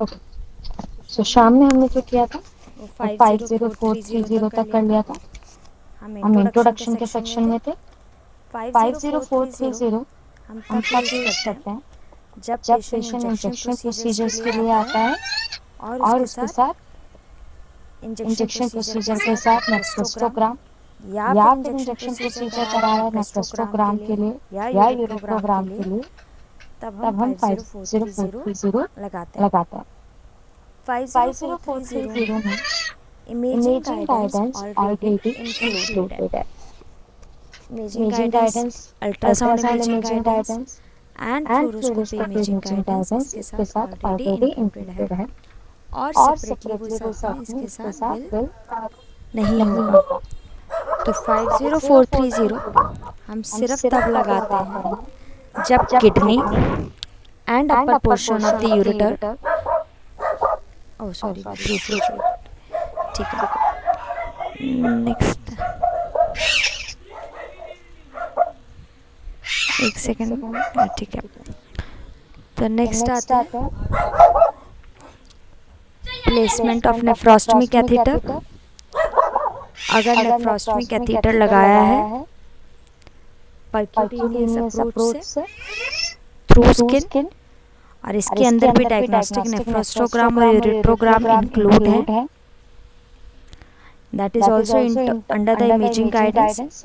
Okay. तो सो शाम में शाम में हमने हमने जो जो किया किया था था वो वो 50430 तक 50430 कर तक लिया कर था। लिया था। हम हम इंट्रोडक्शन के इंट्रोडक्शन के सेक्शन में सेक्शन थे। में थे। 50430 50430 हम हम तब तब यूज़ यूज करते हैं करते हैं जब जब patient patient injection injection procedures के प्रोसीजर्स लिए के लिए आता है आता है और और उसके उसके साथ साथ इंजेक्शन इंजेक्शन प्रोसीजर के प्रोसीजर के साथ साथ नेफ्रोस्टोग्राम नेफ्रोस्टोग्राम या या फिर फिर इंजेक्शन इंजेक्शन प्रोसीजर प्रोसीजर करा रहे करा हैं रहे हैं नेफ्रोस्टोग्राम के नेफ्रोस्टोग्राम के लिए लिए या या यूरोप्रोग्राम के यूरोप्रोग्राम के लिए, लिए, तब हम तब हम 50430 50430 लगाते हैं। लगाते हैं। 50430 50430 में में imaging imaging guidance guidance already already included है। इंक्लूडेड है। Imaging imaging guidance, guidance, ultrasound ultrasound imaging imaging guidance guidance and and fluoroscopy fluoroscopy imaging imaging guidance guidance इसके इसके साथ साथ ऑलरेडी ऑलरेडी इंक्लूडेड है। इंक्लूडेड है। और और सेपरेटली वो सेपरेटली वो साथ में साथ में इसके इसके साथ साथ बिल बिल नहीं नहीं होगा। होगा। तो 50430 50430 हम हम सिर्फ सिर्फ तब तब लगाते लगाते हैं हैं जब जब kidney kidney and and upper upper portion of portion the of the ureter, ureter, oh oh sorry sorry, brief fluid, ठीक है। ठीक है। नेक्स्ट, एक एक सेकेंड, सेकंड, ठीक है। ठीक है। तो तो नेक्स्ट नेक्स्ट आते हैं आता है placement of placement of nephrostomy nephrostomy catheter. Catheter. अगर अगर नेफ्रोस्टमी नेफ्रोस्टमी कैथेटर कैथेटर लगाया है लगाया है परक्यूटेनियस परक्यूटेनियस अप्रोच अप्रोच से से थ्रू थ्रू स्किन, स्किन, और और इसके इसके अंदर भी अंदर भी डायग्नोस्टिक डायग्नोस्टिक नेफ्रोस्टोग्राम और नेफ्रोस्टोग्राम और यूरेट्रोग्राम यूरेट्रोग्राम इंक्लूड है। इंक्लूड है। That is that is also also under the under the imaging imaging guidance. Guidance.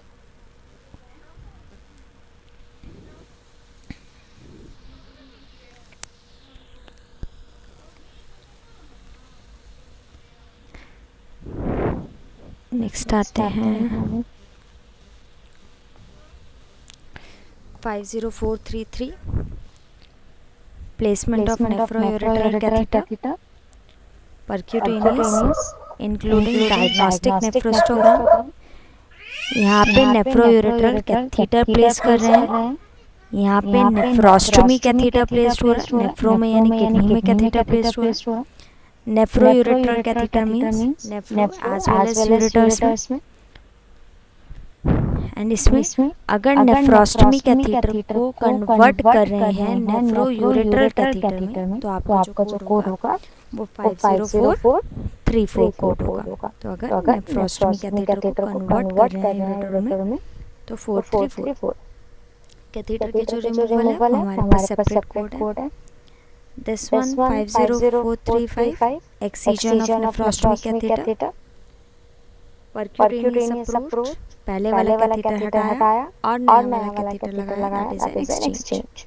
Next next आते आते हैं हैं 50433 placement of placement of nephroureteral nephroureteral catheter catheter, percutaneous percutaneous including including diagnostic diagnostic nephrostogram. Nephrostogram. यहाँ पे यहाँ पे nephroureteral nephroureteral catheter catheter place कर place रहे कर हैं। रहे हैं। यहाँ पे यहाँ पे nephrostomy nephrostomy catheter catheter placed हो रहा प्लेस्ड है, हो रहा है। नेफ्रो में यानी नेफ्रो में यानी किडनी में किडनी में कैथीटर कैथीटर प्लेस्ड हो रहा प्लेस्ड हो है। रहा है। Nephroureteral nephroureteral catheter catheter means means nephro nephro as well as as well as ureters में। यूरेटर्स में। एंड इसमें इसमें अगर अगर नेफ्रोस्टमी नेफ्रोस्टमी कैथीटर कैथीटर को को कन्वर्ट कर कन्वर्ट रहे कर हैं रहे हैं नेफ्रोयूरेटरल नेफ्रोयूरेटरल कैथीटर में, कैथीटर में, तो तो आपका जो आपका जो कोड कोड होगा होगा वो वो 50434 50434 कोड होगा। कोड होगा। तो अगर तो अगर नेफ्रोस्टमी नेफ्रोस्टमी कैथीटर को कैथीटर को कन्वर्ट कर कन्वर्ट रहे कर हैं रहे हैं यूरेटर में यूरेटर में, तो तो 434। 434। कैथीटर के कैथीटर जो के जो रिमूवल है रिमूवल वो है हमारे वो पास हमारे पास सेपरेट सेपरेट कोड है। कोड है। This this one one 50435 50435 excision of excision of nephrostomy nephrostomy catheter. Catheter, percutaneous percutaneous approach, approach, पहले वाला पहले वाला कैथीटर कैथीटर हटाया हटाया और और नया वाला नया वाला कैथीटर कैथीटर लगाया, लगाया, that is that an is an exchange. Exchange.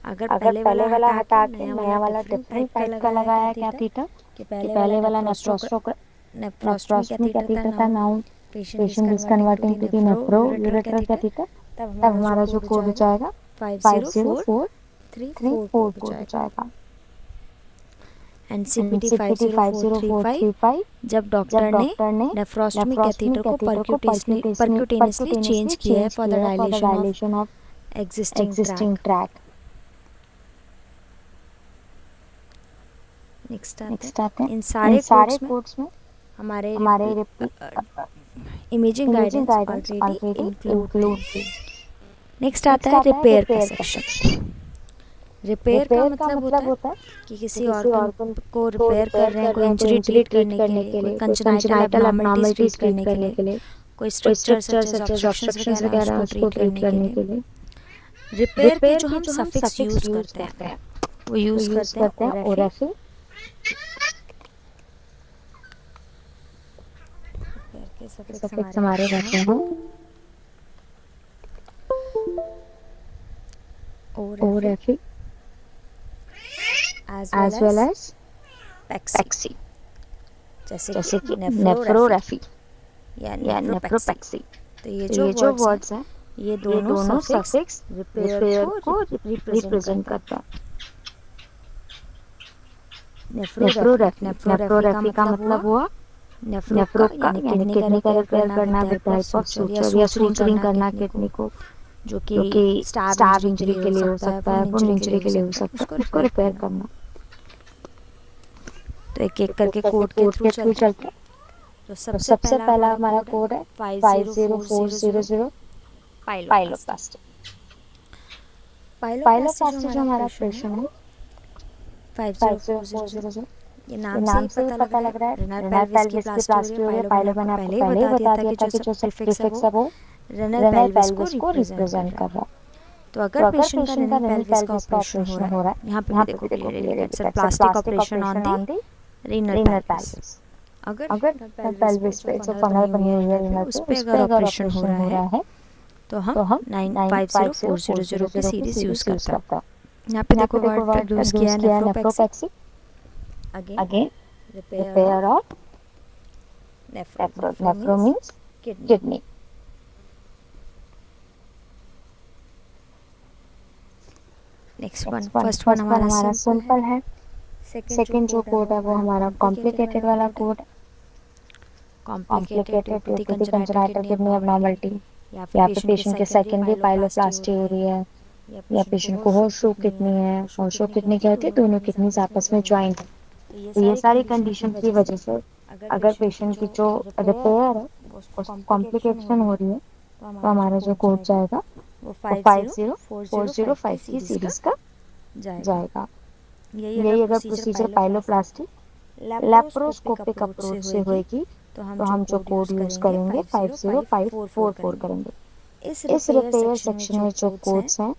अगर अगर पहले वाला पहले वाला हटा के हटा के नया वाला नया वाला डिफरेंट टाइप डिफरेंट का टाइप का लगाया लगाया कैथीटर, कैथीटर, कि कि पहले वाला पहले वाला नेफ्रोस्टमी नेफ्रोस्टमी कैथीटर था, कैथीटर था, now now patient is patient is converting to the converting to the nephro nephro ureteral ureteral catheter. Catheter. तब तब हमारा जो हमारा जो कोड हो कोड हो जाएगा जाएगा 50434 50434 कोड हो कोड हो जाएगा। जाएगा। एंड सीपीटी एनसीपीटी 50435 50435 जब जब डॉक्टर ने डॉक्टर ने नेफ्रोस्टमी नेफ्रोस्टमी कैथीटर को कैथीटर को परक्यूटेनियसली चेंज परक्यूटेनियसली किया है चेंज फॉर द किया है for the dilation of dilation of existing existing track. track। Next आते नेक्स्ट आते हैं हैं इन इन सारे सारे कोड्स में कोड्स में हमारे हमारे imaging imaging guidance guidance already already include थी। इंक्लूड थी। नेक्स्ट आता नेक्स्ट है आता है रिपेयर का रिपेयर का सेक्शन। सेक्शन। रिपेयर का रिपेयर का मतलब होता मतलब है होता है कि कि किसी किसी ऑर्गन ऑर्गन को को रिपेयर कर रिपेयर रहे हैं, कर कोई रहे हैं, कोई इंजरी इंजरी ट्रीट ट्रीट करने के करने लिए, के कोई लिए, कोई congenital congenital abnormalities treat abnormalities treat करने के करने लिए, के लिए, कोई कोई structure such structure as such as obstructions obstructions वगैरह वगैरह उसको उसको ट्रीट ट्रीट करने के करने लिए। के लिए। रिपेयर के रिपेयर जो के हम जो हम सफिक्स सफिक्स यूज़ यूज करते करते हैं हैं वो वो यूज़ यूज करते हैं करते हैं ओरेफी। ओरेफिल। रिपेयर के सफिक्स सफिक्स हमारे हमारे रहते रहते हैं हैं orrhaphy orrhaphy as well as well as as pexy, pexy, जैसे कि जैसे कि नेफ्रोरेफी नेफ्रोरेफी या या नेफ्रोपैक्सी। नेफ्रोपैक्सी। तो ये तो जो ये जो वर्ड्स हैं वर्ड्स हैं ये ये दोनों दोनों सफिक्स सफिक्स रिपेयर रिपेयर को को रिप्रेजेंट रिप्रेजेंट करते हैं। करता है। नेफ्रोरेफी, नेफ्रोरेफी का नेफ्रोरेफी का मतलब हुआ मतलब हुआ नेफ्रो नेफ्रो का का यानी यानी किडनी का किडनी का रिपेयर रिपेयर करना विद करना the with help the of help of suture या सूचर या सूचरिंग सूचरिंग करना करना किडनी को, किडनी को, जो कि जो कि स्टैब स्टैब इंजरी के इंजरी लिए के हो लिए हो सकता है, सकता है, वुंड वुंड इंजरी के लिए इंजरी हो के लिए हो सकता है, सकता उसको है, उसको रिपेयर रिपेयर करना। करना। तो एक एक एक एक करके करके कोड के कोड थ्रू के थ्रू चलते हैं। चलते हैं। तो तो सबसे सबसे पहला पहला हमारा हमारा कोड है कोड है 50400 50400 पाइलोप्लास्टी। पाइलोप्लास्टी। पाइलोप्लास्टी जो पाइलोप्लास्टी जो हमारा हमारा ऑपरेशन है ऑपरेशन है 50400। ये ये नाम से ही पता लग रहा है रेनल रेनल पेल्विस की पेल्विस की प्लास्टी हो रही है। प्लास्टी हो रही है। पाइलो मैंने आपको पहले ही बता दिया था कि जो सब प्रीफिक्स है वो रेनल रेनल पेल्विस को पेल्विस को रिप्रेजेंट कर रिप्रेजेंट रहा कर है। रहा है। तो अगर तो अगर पेशेंट का पेशेंट का रेनल रेनल पेल्विस का पेल्विस का ऑपरेशन हो ऑपरेशन रहा हो रहा है, यहाँ पे है, भी यहाँ पे देखो भी देखो क्लियरली क्लियरली लिखा है लिखा है plastic plastic operation on operation the on the renal renal pelvis. Pelvis. अगर अगर रेनल रेनल पेल्विस पे पेल्विस जो पे जो फनल बनी फनल हुई बनी है हुई है रेनल पे, रेनल उस पे, पे उस अगर पे अगर ऑपरेशन हो ऑपरेशन रहा हो है रहा है तो हम तो हम 950400 की 950400 की सीरीज यूज़ सीरीज करते हैं। करता है। यहाँ पे यहाँ पे देखो देखो वर्ड वर्ड यूज़ किया यूज है किया है nephropexy, nephropexy, again again repair repair of of nephro. Nephro nephro means means kidney. Kidney. Next one, next one, first one first one हमारा हमारा सिंपल है। सिंपल है। सेकंड जो सेकंड जो कोड है कोड वो है वो हमारा हमारा कॉम्प्लिकेटेड वाला कॉम्प्लिकेटेड वाला कोड है। कोड है। Complicated due complicated to the due to the congenital congenital kidney kidney abnormality, abnormality, या फिर या फिर पेशेंट की पेशेंट के सेकेंडरी सेकेंडरी पाइलोप्लास्टी हो पाइलोप्लास्टी हो रही है, रही है, या या पेशेंट को पेशेंट को हॉर्स हॉर्स किडनी किडनी है। है। हॉर्स हॉर्स किडनी किडनी क्या क्या होती होती है, है? दोनों दोनों किडनीज किडनीज आपस में आपस में ज्वाइंट है। ज्वाइंट है। तो ये तो ये सारी सारी कंडीशन कंडीशन की की वजह वजह से से अगर अगर पेशेंट की पेशेंट की जो जो रिपेयर है रिपेयर है वो उसको उस कॉम्प्लिकेशन हो कॉम्प्लिकेशन रही हो है, रही है तो तो हमारा जो हमारा जो कोड कोड जाएगा जाएगा वो वो 50405 की 50405 की सीरीज़ का सीरीज का जाएगा। जाएगा। यही अगर यही अगर procedure procedure pyeloplasty pyeloplasty laparoscopic laparoscopic approach से अप्रोच से होएगी, होएगी तो हम तो जो हम जो कोड कोड यूज़ यूज़ करेंगे करेंगे 50544 50544 करेंगे। करेंगे। इस इस रिपेयर रिपेयर सेक्शन में सेक्शन जो में जो कोड्स हैं कोड्स हैं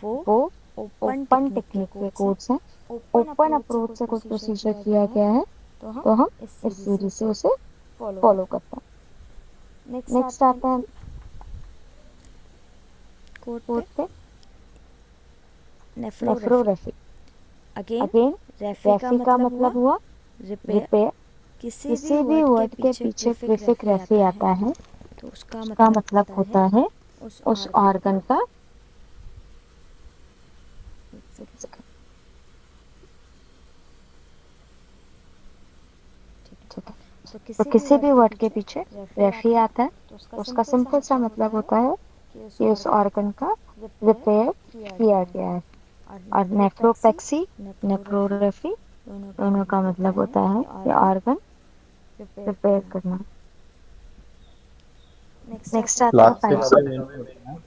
वो वो ओपन ओपन टेक्निक के टेक्निक के कोड्स हैं। कोड्स हैं। ओपन ओपन अप्रोच से अप्रोच कोई से कोई प्रोसीजर प्रोसीजर किया गया किया है गया है तो हम तो हम इस इस सीरीज से सीरीज से उसे उसे फॉलो फॉलो करते करते हैं। हैं। नेक्स्ट नेक्स्ट आते हैं आता है कोड कोड पे पे नेफ्रोरेफी। नेफ्रोरेफी। अगेन अगेन रेफी का रेफी का मतलब हुआ मतलब हुआ रिपेयर। रिपेयर। किसी भी किसी भी वर्ड के वर्ड के पीछे पीछे प्रीफिक प्रीफिक रेफी रेफी आता है आता है, तो उसका उसका मतलब मतलब होता है होता है उस उस ऑर्गन का। ऑर्गन का। एक सेकंड, ठीक है। ठीक है। तो तो किसी भी किसी वर्ड भी के वर्ड के पीछे पीछे रेफी रेफी आता है आता है तो उसका तो उसका सिंपल सा सिंपल सा मतलब होता मतलब है होता है कि उस कि उस ऑर्गन का ऑर्गन का रिपेयर रिपेयर किया किया गया है। गया है। और और नेफ्रोपेक्सी नेफ्रोपेक्सी नेफ्रोरेफी नेफ्रोरेफी दोनों का दोनों का मतलब होता मतलब है होता है कि कि ऑर्गन ऑर्गन रिपेयर रिपेयर करना। करना। नेक्स्ट आता नेक्स्ट है आता है प्लास्टिक पाइल्स। का मीनिंग होता है।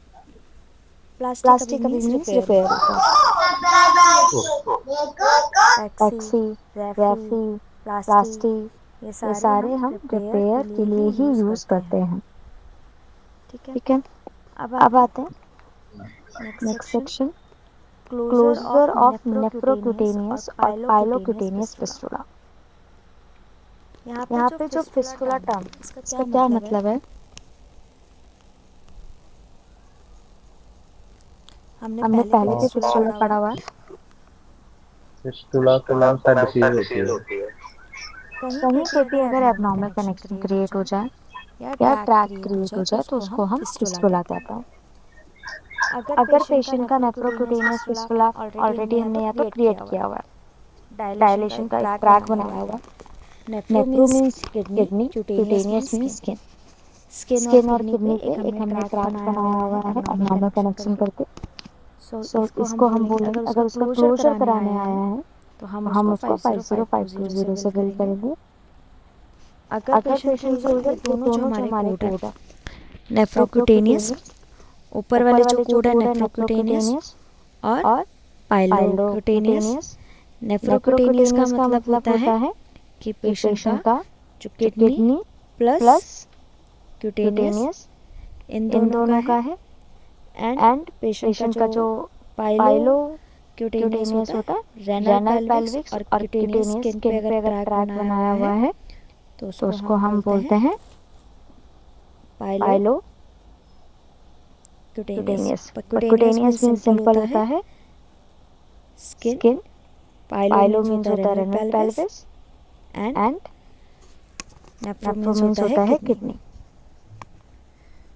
प्लास्टिक अभी प्लास्टिक अभी मीन्स मीन्स रिपेयर रिपेयर होता है। होता है। टैक्सी, टैक्सी, रेफी, रेफी, प्लास्टी, प्लास्टिक, ये ये सारे सारे हम हम रिपेयर के रिपेयर के लिए ही लिए ही यूज़ यूज करते हैं। करते हैं। ठीक है। ठीक है। अब अब आते हैं आते हैं next next section, section, closure closure of of nephrocutaneous और नेफ्रोक्यूटेनियस और पाइलोक्यूटेनियस पाइलोक्यूटेनियस फिस्टुला। फिस्टुला। यहाँ पे यहाँ जो पे जो फिस्टुला फिस्टुला टर्म टर्म है इसका इसका क्या क्या मतलब है, मतलब है? हमने हमने पहले भी पहले भी फिस्टुला फिस्टुला पढ़ा हुआ पढ़ा है। हुआ है। फिस्टुला तो मैम शायद डिसीज होती है। कहीं पे कहीं भी पे भी अगर अगर abnormal abnormal connection connection create हो क्रिएट हो जाए जाए या या ट्रैक ट्रैक क्रिएट हो क्रिएट जाए हो तो जाए तो उसको हम उसको हम फिस्टुला फिस्टुला कहते हैं। कहते हैं। अगर अगर पेशेंट का पेशेंट का नेफ्रोक्यूटेनियस नेफ्रोक्यूटेनियस फिस्टुला फिस्टुला ऑलरेडी हमने ऑलरेडी या तो हमने या तो क्रिएट क्रिएट किया हुआ है, किया हुआ है, डायलेशन का डायलेशन एक का एक ट्रैक ट्रैक बनाया हुआ बनाया है। हुआ है। Nephro nephro means means kidney, kidney, cutaneous means cutaneous means skin. Skin. Skin और स्किन और किडनी पे किडनी पे एक हमने एक हमने ट्रैक ट्रैक बनाया बनाया हुआ है हुआ है एबनॉर्मल एबनॉर्मल कनेक्शन कनेक्शन करके। करके। सो सो इसको हम इसको हम बोलेंगे बोलेंगे अगर उसका अगर उसका क्लोजर क्लोजर कराने कराने आया आया है है तो हम तो हम उसको उसको 50520 से 50520 बिल से बिल करेंगे। करेंगे। अगर अगर पेशेंट पेशेंट क्लोजर, ये क्लोजर, ये दोनों जो दोनों जो हमारे हमारे कोड है, कोड है, नेफ्रोक्यूटेनियस नेफ्रोक्यूटेनियस ऊपर ऊपर वाले जो वाले जो कोड है कोड है नेफ्रोक्यूटेनियस नेफ्रोक्यूटेनियस और और पाइलोक्यूटेनियस। पाइलोक्यूटेनियस। नेफ्रोक्यूटेनियस का नेफ्रोक्यूटेनियस का मतलब मतलब होता है होता है कि कि पेशेंट का पेशेंट का जो जो kidney kidney plus plus cutaneous cutaneous इन इन दोनों का दोनों है। का है। एंड एंड पेशेंट का पेशेंट जो का जो पाइलोक्यूटेनियस होता पाइलोक्यूटेनियस होता है, है, रेनल रेनल पेल्विक्स पेल्विक्स और और क्यूटेनियस क्यूटेनियस स्किन पे स्किन अगर पे अगर ट्रैक ट्रैक बनाया बनाया हुआ हुआ है है तो तो उसको उसको हम हम बोलते हैं बोलते हैं पाइलोक्यूटेनियस। पाइलोक्यूटेनियस। पर cutaneous cutaneous means means simple simple होता होता है है skin, skin, pilo pilo means means होता है होता है renal renal pelvis pelvis and and nephro nephro means means होता है होता है किडनी। किडनी।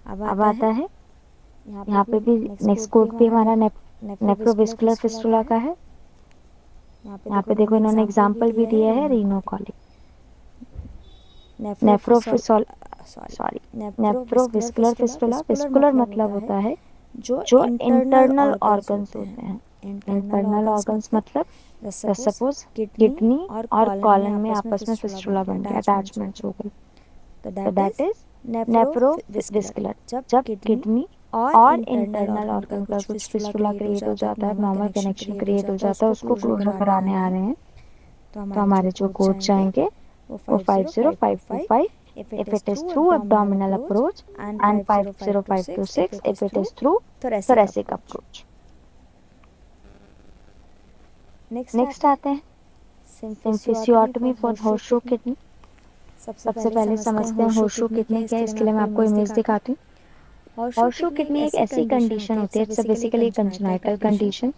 अब अब आता है आता है यहाँ पे यहाँ भी पे भी नेक्स्ट नेक्स्ट कोड भी कोड भी हमारा हमारा नेफ्रोविस्कुलर नेफ्रोविस्कुलर फिस्टुला का फिस्टुला है। का है। यहाँ पे यहाँ देखो पे देखो इन्होंने इन्होंने एग्जाम्पल भी एग्जाम्पल भी दिया है दिया है reno colic. Renocolic. Nephrofistula nephrofistula sorry sorry nephrovascular nephrovascular fistula, fistula, vascular vascular मतलब मतलब होता है होता है जो जो इंटरनल इंटरनल ऑर्गन्स ऑर्गन्स होते हैं। होते हैं। इंटरनल इंटरनल ऑर्गन्स ऑर्गन्स मतलब मतलब सपोज सपोज किडनी किडनी और और कॉलन में कॉलन में आपस में आपस में फिस्टुला बन फिस्टुला गया, बन गया, अटैचमेंट्स हो अटैचमेंट्स गए, हो गए, तो तो दैट दैट इज इज नेफ्रोविस्कुलर। नेफ्रोविस्कुलर। जब जब किडनी किडनी और इंटरनल इंटरनल ऑर्गन ऑर्गन का का कुछ कुछ फिस्टुला फिस्टुला क्रिएट हो जाता है, normal normal connection connection create हो क्रिएट हो जाता जाता है, है, उसको उसको क्लोजर क्लोजर कराने कराने आ आ रहे रहे हैं। हैं। तो तो हमारे हमारे जो जो कोड कोड जाएंगे जाएंगे वो वो 50525 50525 if it if is it is through through abdominal abdominal approach approach and and 50526 if 50526 it is if it through is through thoracic thoracic approach. approach. Next next आते हैं आते हैं symphysiotomy symphysiotomy for for horseshoe horseshoe kidney. Kidney. सबसे सबसे पहले पहले समझते हैं समझते हैं हॉर्शू हॉर्सशू किडनी क्या किडनी है, क्या इसके है, लिए मैं इसके लिए मैं आपको आपको इमेज इमेज दिखाती हूँ। दिखाती हूँ। हॉर्शू हॉर्सशू किडनी एक किडनी एक ऐसी ऐसी कंडीशन कंडीशन होती है, होती है, इट्स इट्स बेसिकली बेसिकली एक कंजेनाइटल कंजेनाइटल कंडीशन, कंडीशन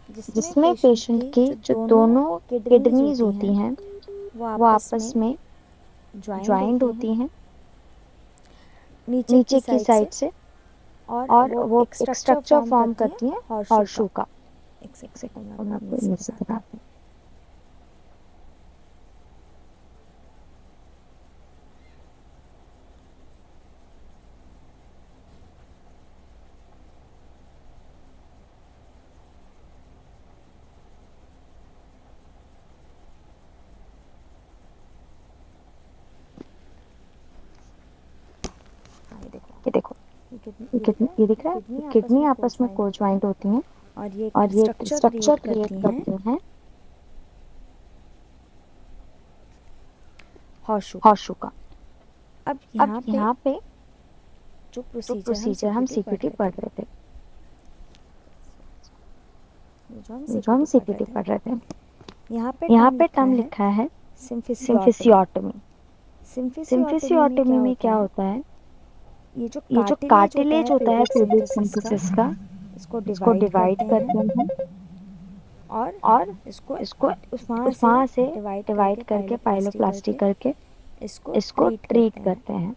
जिसमें जिसमें पेशेंट पेशेंट की की जो जो दोनों दोनों किडनीज किडनीज होती हैं होती हैं वो वो आपस आपस में में ज्वाइंट ज्वाइंट होती हैं होती हैं नीचे की नीचे की साइड से, साइड से, और और वो वो एक एक स्ट्रक्चर स्ट्रक्चर फॉर्म फॉर्म करती हैं करती हैं हॉर्शू का। हॉर्सशू का। एक एक सेकंड सेकंड मैं मैं आपको आपको इमेज से इमेज से दिखाती हूँ। दिखाती हूँ। हाँ, ये देखो, ये देखो, ये किडनी, ये दिख रहा है, ये दिख ये रहा है, किडनी आपस किडनी में को आपस में ज्वाइंट को होती हैं ज्वाइंट होती हैं और ये एक और ये एक स्ट्रक्चर स्ट्रक्चर क्रिएट क्रिएट करती हैं करती हैं हॉर्शू का। हॉर्सशू का। अब अब यहाँ पे यहाँ पे जो जो प्रोसीजर हम प्रोसीजर हम सीपीटी पढ़ सीपीटी रहे पढ़ थे, रहे थे, जो हम जो हम सीपीटी पढ़ रहे सीपीटी थे, पढ़ रहे थे, यहाँ पे यहाँ टर्म पे लिखा टर्म है लिखा है सिम्फिसियोटमी। सिम्फिसियोटमी। सिम्फिसियोटमी में क्या सिम्फिसियोटमी में होता क्या है, होता है, ये जो ये जो कार्टिलेज होता कार्टिलेज है होता है पेल्विक पेल्विक सिम्फिसिस का, सिम्फिसिस का, इसको इसको डिवाइड डिवाइड करते हैं करते हैं और और इसको इसको उस वहाँ उस से वहाँ से डिवाइड डिवाइड करके करके पाइलोप्लास्टी पाइलोप्लास्टी करके करके इसको इसको ट्रीट ट्रीट करते हैं। करते हैं।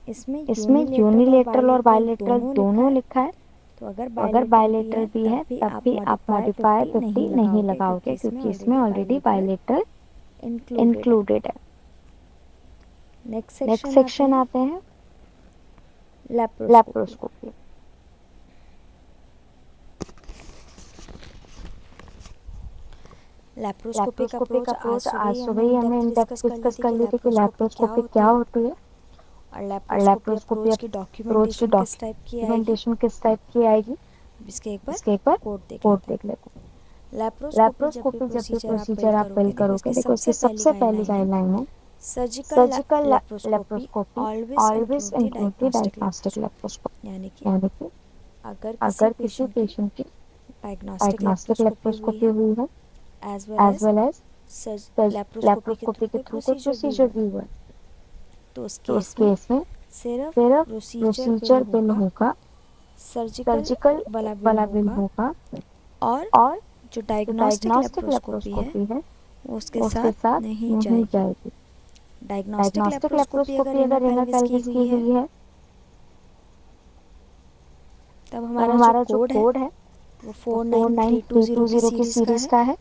इसमें इसमें यूनिलेटरल और यूनिलेटरल और बायलेटरल बायलेटरल दोनों लिखा दोनों है। लिखा है। तो अगर तो अगर बायलेटरल भी बायलेटरल है भी तब है भी तब आप भी आप मॉडिफायर मॉडिफायर 50 नहीं 50 नहीं लगाओगे, क्योंकि लगाओगे, इसमें क्योंकि इसमें already already bilateral bilateral included है। इंक्लूडेड है। नेक्स्ट नेक्स्ट सेक्शन आते सेक्शन हैं आते हैं laparoscopy. Laparoscopy. Laparoscopic laparoscopy approach का आज अप्रोच सुबह आज ही सुबह हमने ही इन हमने डेप्थ इन डेप्थ डिस्कस कर ली डिस्कस थी कर कि ली थी कि लेप्रोस्कोपी क्या लेप्रोस्कोपी क्या होती है होती है और और लेप्रोस्कोपी लेप्रोस्कोपी अप्रोच की अप्रोच की डॉक्यूमेंटेशन किस टाइप की आएगी, डॉक्यूमेंटेशन किस टाइप की आएगी, इसके एक बार इसके एक बार कोड देख कोड लेते हैं। देख लेते हैं। लेप्रोस्कोपी जब भी लेप्रोस्कोपी जब भी प्रोसीजर आप बिल्ड प्रोसीजर आप करोगे, बिल्ड देखो करोगे, इसकी देखो सबसे इसकी पहली सबसे पहली गाइडलाइन है गाइडलाइन है surgical surgical laparoscopy laparoscopy always always include the include the diagnostic diagnostic laparoscopy, laparoscopy. यानी कि यानी कि अगर किसी अगर किसी पेशेंट की पेशेंट की डायग्नोस्टिक डायग्नोस्टिक लेप्रोस्कोपी हुई लेप्रोस्कोपी है हुई है as well as as well as laparoscopy के थ्रू लेप्रोस्कोपी के कोई थ्रू कोई प्रोसीजर भी प्रोसीजर हुआ है, भी हुआ है, तो उस तो उस केस में केस में सिर्फ सिर्फ प्रोसीजर बिल प्रोसीजर बिल होगा, होगा, सर्जिकल सर्जिकल वाला बिल वाला बिल होगा, होगा और और जो जो डायग्नोस्टिक डायग्नोस्टिक लेप्रोस्कोपी है लेप्रोस्कोपी है वो उसके वो उसके साथ साथ नहीं नहीं जाएगी। जाएगी। डायग्नोस्टिक डायग्नोस्टिक लेप्रोस्कोपी अगर लेप्रोस्कोपी रेनल अगर रेनल पेल्विस की पेल्विस हुई की है, हुई है, तब तब हमारा जो हमारा जो कोड है कोड है वो वो फोर नाइन थ्री 49320 टू की जीरो की सीरीज़ का सीरीज है। का है।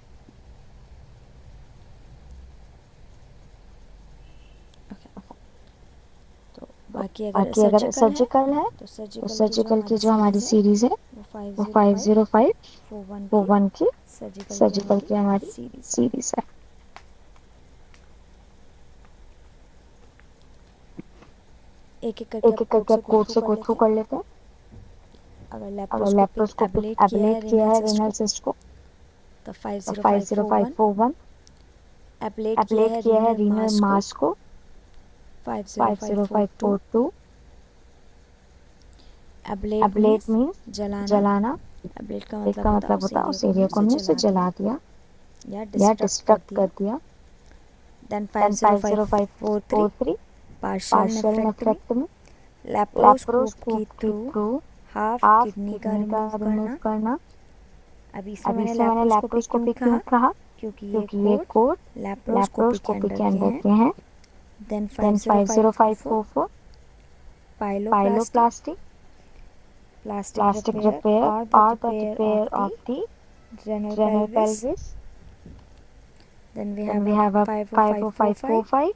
तो बाकी अगर बाकी अगर सर्जिकल है सर्जिकल है तो तो सर्जिकल की जो सर्जिकल की हमारी जो हमारी सीरीज़ है सीरीज है वो वो 505 5054 वो की 1 की सर्जिकल की सर्जिकल हमारी की हमारी सीरीज़ है। सीरीज है। एक एक करके एक आप एक कोड करके से आप गो कोड थ्रू से कर गो थ्रू लेते हैं। कर लेते हैं। अगर अगर लेप्रोस्कोपिक लेप्रोस्कोपिक एबलेट किया है एबलेट किया रेनल है सिस्ट रेनल को सिस्ट को तो तो 50541, 50541, एबलेट किया एबलेट है किया है रीनल रीनल मास को मास को 50542, 50542, एबलेट एबलेट मीन्स मीन्स जलाना, जलाना, एबलेट का एक मतलब का होता है मतलब उस होता है एरिया उस को एरिया हमने को उसे हमने उसे जला दिया जला दिया या या डिस्ट्रक्ट कर डिस्ट्रक्ट कर दिया। दिया। Then then 50543 50543 partial partial nephrectomy, nephrectomy, laparoscope के लेप्रोस्कोप के through through half half kidney का किडनी का रिमूव रिमूव करना। करना। अब इसमें अब मैंने इसे मैंने लेप्रोस्कोपी क्यों लेप्रोस्कोपी क्यों कहा, कहा, क्योंकि ये क्योंकि ये कोड कोड लेप्रोस्कोपी के लेप्रोस्कोपी अंडर के के अंदर हैं। के हैं। Then then 50544 50544 pyeloplasty, pyeloplasty, plastic plastic repair repair और the or the repair repair of the of the renal renal pelvis. pelvis. Then we Then have we a have a 50545, 50545,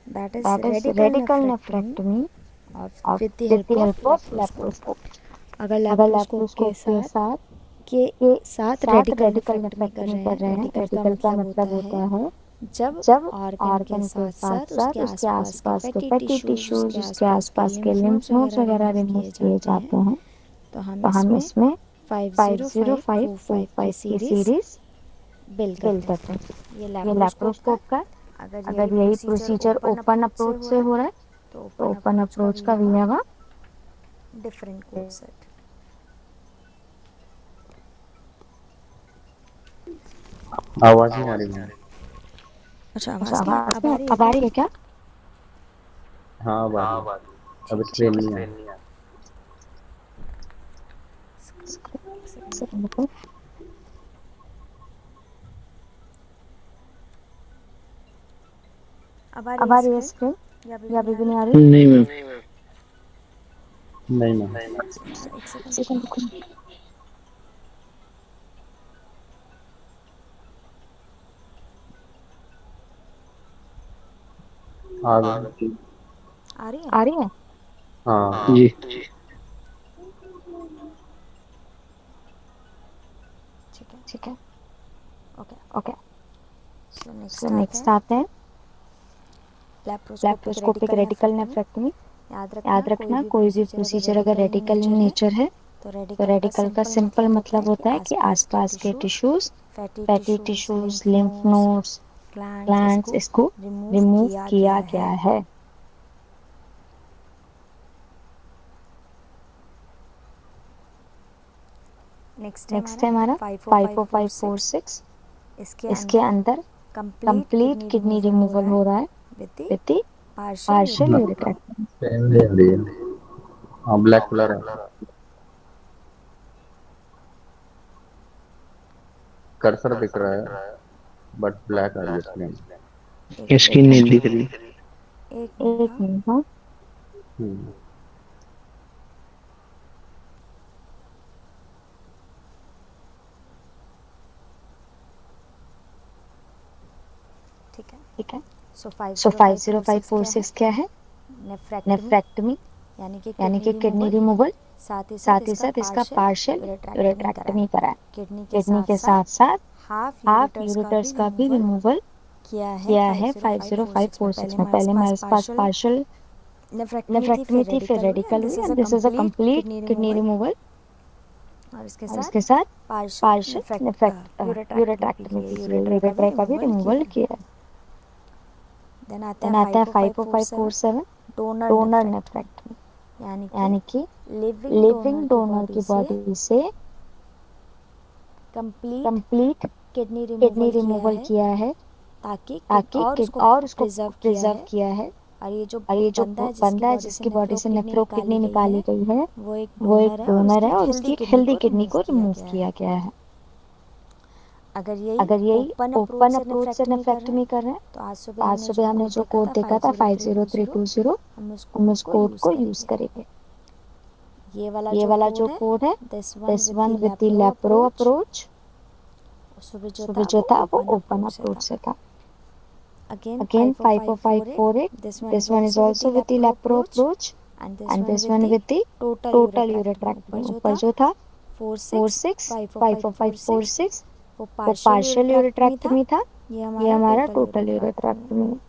that is that is radical radical nephrectomy nephrectomy of of with the with help the of help of laparoscope. laparoscope. अगर अगर laparoscope laparoscope के साथ के के साथ साथ radical radical nephrectomy कर nephrectomy रहे कर हैं, रहे हैं, रेडिकल का रेडिकल का मतलब होता मतलब है होता है जब जब ऑर्गन के ऑर्गन के साथ साथ साथ साथ उसके उसके आसपास के आसपास के फैटी फैटी टिश्यूज़, टिश्यूज, उसके उसके आसपास के आसपास के लिम्फ लिम्फ नोड्स नोड्स वगैरह वगैरह रिमूव रिमूव किए किए जाते हैं। जाते हैं। तो हम तो हम इसमें इसमें 505 50545 की की सीरीज़ सीरीज बिल्ड बिल्ड करते करते हैं। हैं। ये ये लैप्रोस्कोप का, लैप्रोस्कोप का, अगर यही अगर यही procedure procedure open open approach से अप्रोच हो से रहा है हो रहा है तो तो ओपन ओपन अप्रोच का अप्रोच वी का हैव भी अ है डिफरेंट कोड सेट। आवाज नहीं आ रही है। अच्छा, अच्छा, आवाज़ नहीं आवाज अब नहीं आ रही है अब आ क्या? रही है क्या? हाँ अब आ रही है। अब ठीक है, स्क्रीन नहीं है। एक सेकंड सेकंड रुको। रुको। अब आ रही अब है आ रही है स्क्रीन स्क्रीन या अभी भी या नहीं अभी आ भी रही? नहीं आ रही? नहीं मैम। नहीं मैम। अच्छा, एक सेकंड रुको। सेकंड रुको। आ गई। आ रही है? आ रही है? हाँ जी। ठीक है, ठीक है, ओके। ओके। सो सो नेक्स्ट आते नेक्स्ट हैं आते हैं laparoscopic laparoscopic radical radical nephrectomy. Nephrectomy. याद याद रखना, रखना, कोई भी प्रोसीजर अगर radical in radical in nature है नेचर है तो तो रेडिकल का रेडिकल का सिंपल सिंपल मतलब होता है मतलब कि होता है कि आसपास के आसपास के tissues, tissues, fatty fatty tissues, tissues, lymph lymph nodes, nodes, glands glands इसको इसको रिमूव रिमूव किया गया किया गया है। है। नेक्स्ट है नेक्स्ट हमारा है हमारा 54546। 54546। इसके इसके अंदर अंदर complete complete kidney kidney removal हो रिमूवल रहा है हो रहा है with the with the partial partial ureterectomy. Ureterectomy. Pain दे रही है। हाँ ब्लैक कलर है। कर्सर दिख रहा है बट ब्लैक आ रही है स्क्रीन। एक स्क्रीन नहीं मिनट, दिख रही। एक मिनट, एक हाँ। मिनट, हाँ। हम्म। ठीक है। ठीक है। सो सो 50546 क्या है? 50546 क्या है? नेफ्रेक्टमी, नेफ्रेक्टमी, यानी कि यानी किडनी कि किडनी रिमूवल। रिमूवल। साथ साथ ही ही इसका साथ इसका पार्शियल पार्शियल यूरेट्रैक्टमी करा है। यूरेट्रैक्टमी करा है। किडनी के किडनी साथ के साथ साथ साथ हाफ हाफ यूरेटर्स का भी यूरेटर्स का भी रिमूवल रिमूवल किया किया है है 50546 में। 50546 पहले में। हमारे पहले पास हमारे पास पार्शियल पार्शियल नेफ्रेक्टमी थी, नेफ्रेक्टमी फिर थी, फिर रेडिकल हुई, एंड रेडिकल दिस हुई, is a and this is a complete complete kidney kidney removal. Removal. और इसके और साथ इसके साथ पार्शियल पार्शियल नेफ्रेक्ट यूरेट्रैक्टमी भी यूरेट्रैक्टमी की है, भी की है, यूरेट्रा का भी यूरेट्रा का भी रिमूवल किया रिमूवल है। किया है। देन आता है देन आता है 54547 54547 डोनर डोनर नेफ्रेक्टमी, नेफ्रेक्टमी, यानी कि यानी कि लिविंग डोनर लिविंग की डोनर बॉडी की से बॉडी से complete complete kidney kidney removal किया रिमूवल है किया है ताकि ताकि और उसको और उसको प्रिजर्व किया प्रिजर्व है। किया है। और ये जो और ये जो बंदा है जिसकी बंदा है बॉडी से जिसकी बॉडी नेफ्रो से किडनी नेफ्रो निकाली किडनी गई निकाली है, गई है, वो एक वो एक डोनर है और डोनर उसकी है एक और हेल्दी उसकी एक किडनी हेल्दी को किडनी रिमूव को किया रिमूव गया है। किया गया है। अगर यही अगर यही ओपन अप्रोच ओपन से अप्रोच से नेफ्रेक्टमी कर रहे हैं नेफ्रेक्टमी कर रहे हैं तो आज तो सुबह आज हमने जो सुबह हमने कोड जो देखा कोड था देखा था 50320, 50320 हम उस हम कोड उस को कोड यूज़ को यूज करेंगे। करेंगे। ये वाला ये जो वाला जो कोड है, कोड है this one this with one the with the laparo laparo approach, approach, सुबह जो सुबह था जो वो था वो ओपन ओपन अप्रोच से अप्रोच था। से था। Again again 54548, 54548, this one is this one is also with the also with the laparo laparo approach, approach, and this and one this with one the with the total total ureterectomy. Ureterectomy. ऊपर जो ऊपर था जो था 46 46 54546 54546 वो वो partial partial यूरेट्रैक्टमी था। यूरेट्रैक्टमी था। ये ये हमारा हमारा टोटल टोटल यूरेट्रैक्टमी है। यूरेट्रैक्टमी है।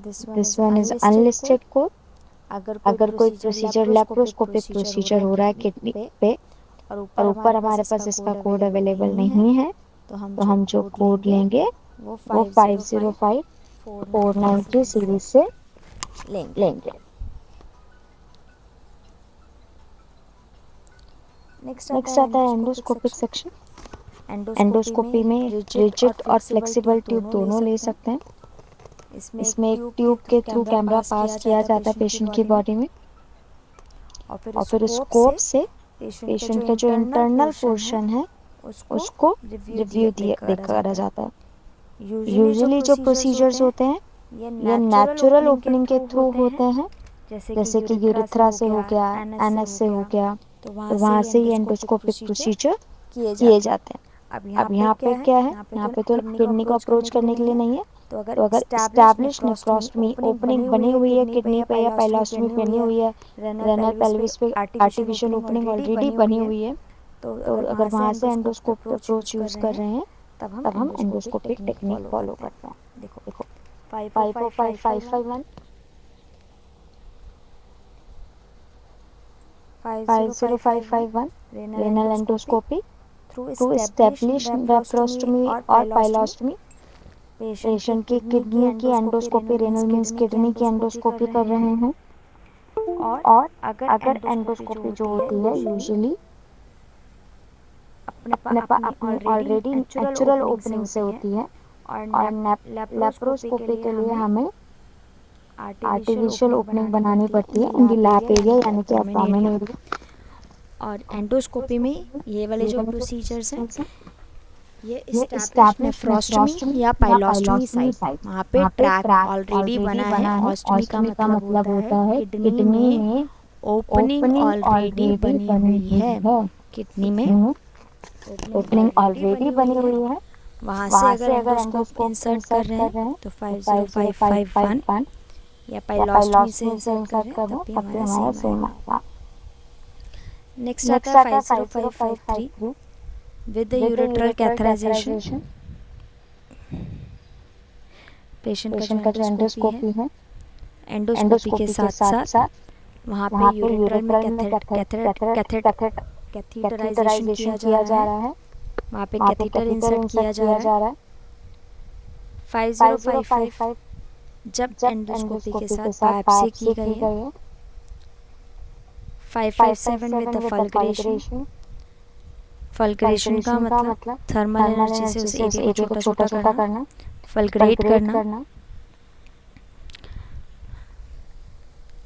This one this is one is unlisted code. Unlisted code. अगर कोई अगर कोई procedure procedure laparoscopic laparoscopic procedure हो रहा प्रोसीजर है हो रहा है किडनी किडनी पे पे और और ऊपर ऊपर हमारे पास हमारे इसका पास इसका कोड कोड अवेलेबल अवेलेबल नहीं है, नहीं है, तो हम तो जो हम जो कोड कोड लेंगे लेंगे वो वो 505 505 493 493 सीरीज से सीरीज से लेंगे। लेंगे। नेक्स्ट आता नेक्स्ट है आता है endoscopic endoscopic section. Section. Endoscopy endoscopy में में रिजिड और रिजिड और फ्लेक्सिबल ट्यूब फ्लेक्सिबल ट्यूब दोनों ले दोनों ले सकते हैं। सकते हैं। इसमें एक इसमें एक ट्यूब के ट्यूब थ्रू के थ्रू कैमरा कैमरा पास किया पास किया जाता है जाता है पेशेंट की पेशेंट की बॉडी में, बॉडी में, और फिर और फिर स्कोप स्कोप से से पेशेंट का जो पेशेंट का जो इंटरनल इंटरनल पोर्शन है पोर्शन है उसको उसको रिव्यू रिव्यू देखा देखा जाता है। जाता है। यूजुअली जो यूजुअली जो प्रोसीजर्स होते प्रोसीजर्स हैं होते हैं ये ये नेचुरल नेचुरल ओपनिंग के ओपनिंग के थ्रू थ्रू होते हैं, होते हैं, जैसे कि जैसे कि यूरिथ्रा से यूरिथ्रा हो से हो गया, गया, एनएस से एनएस हो से हो गया, गया, तो वहाँ तो से वहाँ ही से ही एंडोस्कोपिक एंडोस्कोपिक प्रोसीजर प्रोसीजर किए किए जाते हैं। जाते हैं। अब यहाँ अब पे यहाँ क्या पे है, क्या है, यहाँ पे तो तो किडनी को किडनी को अप्रोच अप्रोच करने के लिए करने के नहीं लिए है। नहीं है, तो अगर तो अगर इस्टेब्लिश इस्टेब्लिश नेफ्रोस्टमी नेफ्रोस्टमी ओपनिंग बनी ओपनिंग हुई बनी है हुई है किडनी पे किडनी या पे या पाइलोस्टमी पाइलोस्टमी बनी हुई बनी है, हुई है, रेनल रेनल पेल्विस पे पेल्विस पे artificial artificial opening opening already already बनी हुई बनी है, हुई है, तो तो अगर अगर वहाँ से वहाँ से endoscope endoscope approach use approach कर यूज़ रहे कर हैं रहे हैं तब हम हम endoscopic endoscopic technique technique follow follow करते हैं। करते हैं। देखो देखो 54551 50551 renal renal endoscopy endoscopy through to establish establish nephrostomy nephrostomy और और पाइलोस्टोमी। पाइलोस्टोमी। पेशेंट की पेशेंट की किडनी किडनी की endoscopy, endoscopy, renal means kidney की एंडोस्कोपी कर रहे हैं। और और अगर अगर एंडोस्कोपी जो एंडोस्कोपी जो होती है होती है यूजुअली अपनी already already natural natural opening से ओपनिंग से होती है, होती है, और और लेप्रोस्कोपी के लेप्रोस्कोपी लिए के लिए हमें हमें आर्टिफिशियल आर्टिफिशियल ओपनिंग ओपनिंग बनानी बनानी पड़ती है पड़ती इन है दी इन दी लैप लैप एरिया एरिया यानी कि यानी कि एब्डोमेन एब्डोमेन एरिया। एरिया। और एंडोस्कोपी में ये वाले जो प्रोसीजर्स हैं ये ये इस्टेब्लिश एस्टैब्लिश नेफ्रोस्टोमी नेफ्रोस्टमी या या पाइलोस्टोमी पाइलोस्टमी साइट, साइट, वहाँ पे वहाँ पे ट्रैक ट्रैक ऑलरेडी ऑलरेडी बना है। बना है। ऑस्टमी का ऑस्टमी का मतलब मतलब होता है होता है किडनी किडनी में में ओपनिंग ओपनिंग ऑलरेडी ऑलरेडी बनी बनी हुई हुई है। है। किडनी में किडनी में ओपनिंग ओपनिंग ऑलरेडी ऑलरेडी बनी बनी हुई है। हुई है। वहाँ से वहाँ अगर से अगर एंडोस्कोप एंडोस्कोप इंसर्ट कर इंसर्ट रहे कर हैं रहे हैं तो तो 50551 50551 या या पाइलोस्टोमी से पाइलोस्टमी से इंसर्ट कर इंसर्ट रहे हैं कर रहे तब हैं, भी तब भी हमारा हमारा सेम सेम आएगा। आएगा। नेक्स्ट आता नेक्स्ट है आता है 50553 50553 with with urethral urethral catheterisation. Catheterisation. Patient का जो पेशेंट का जो एंडोस्कोपी है, एंडोस्कोपी है, एंडोस्कोपी के एंडोस्कोपी के साथ साथ साथ साथ वहाँ पे वहाँ पे यूरेट्रल में यूरेट्रल में कैथेटराइजेशन कैथेटराइजेशन किया जा किया रहा जा है। रहा है। वहाँ पे वहाँ पे कैथीटर कैथेटर इंसर्ट इंसर्ट किया जा किया रहा है। जा रहा है। 5055 जब जब एंडोस्कोपी के एंडोस्कोपी साथ के साथ बायोप्सी की बायोप्सी गई की है। गई है। 557 विद द 557 विद द फल्ग्रेशन। फल्ग्रेशन। फल्ग्रेशन का फल्ग्रेशन का मतलब मतलब थर्मल थर्मल एनर्जी से एनर्जी उस से उस एरिया को एरिया को छोटा छोटा छोटा छोटा करना, करना, फल्ग्रेट फल्ग्रेट करना। करना।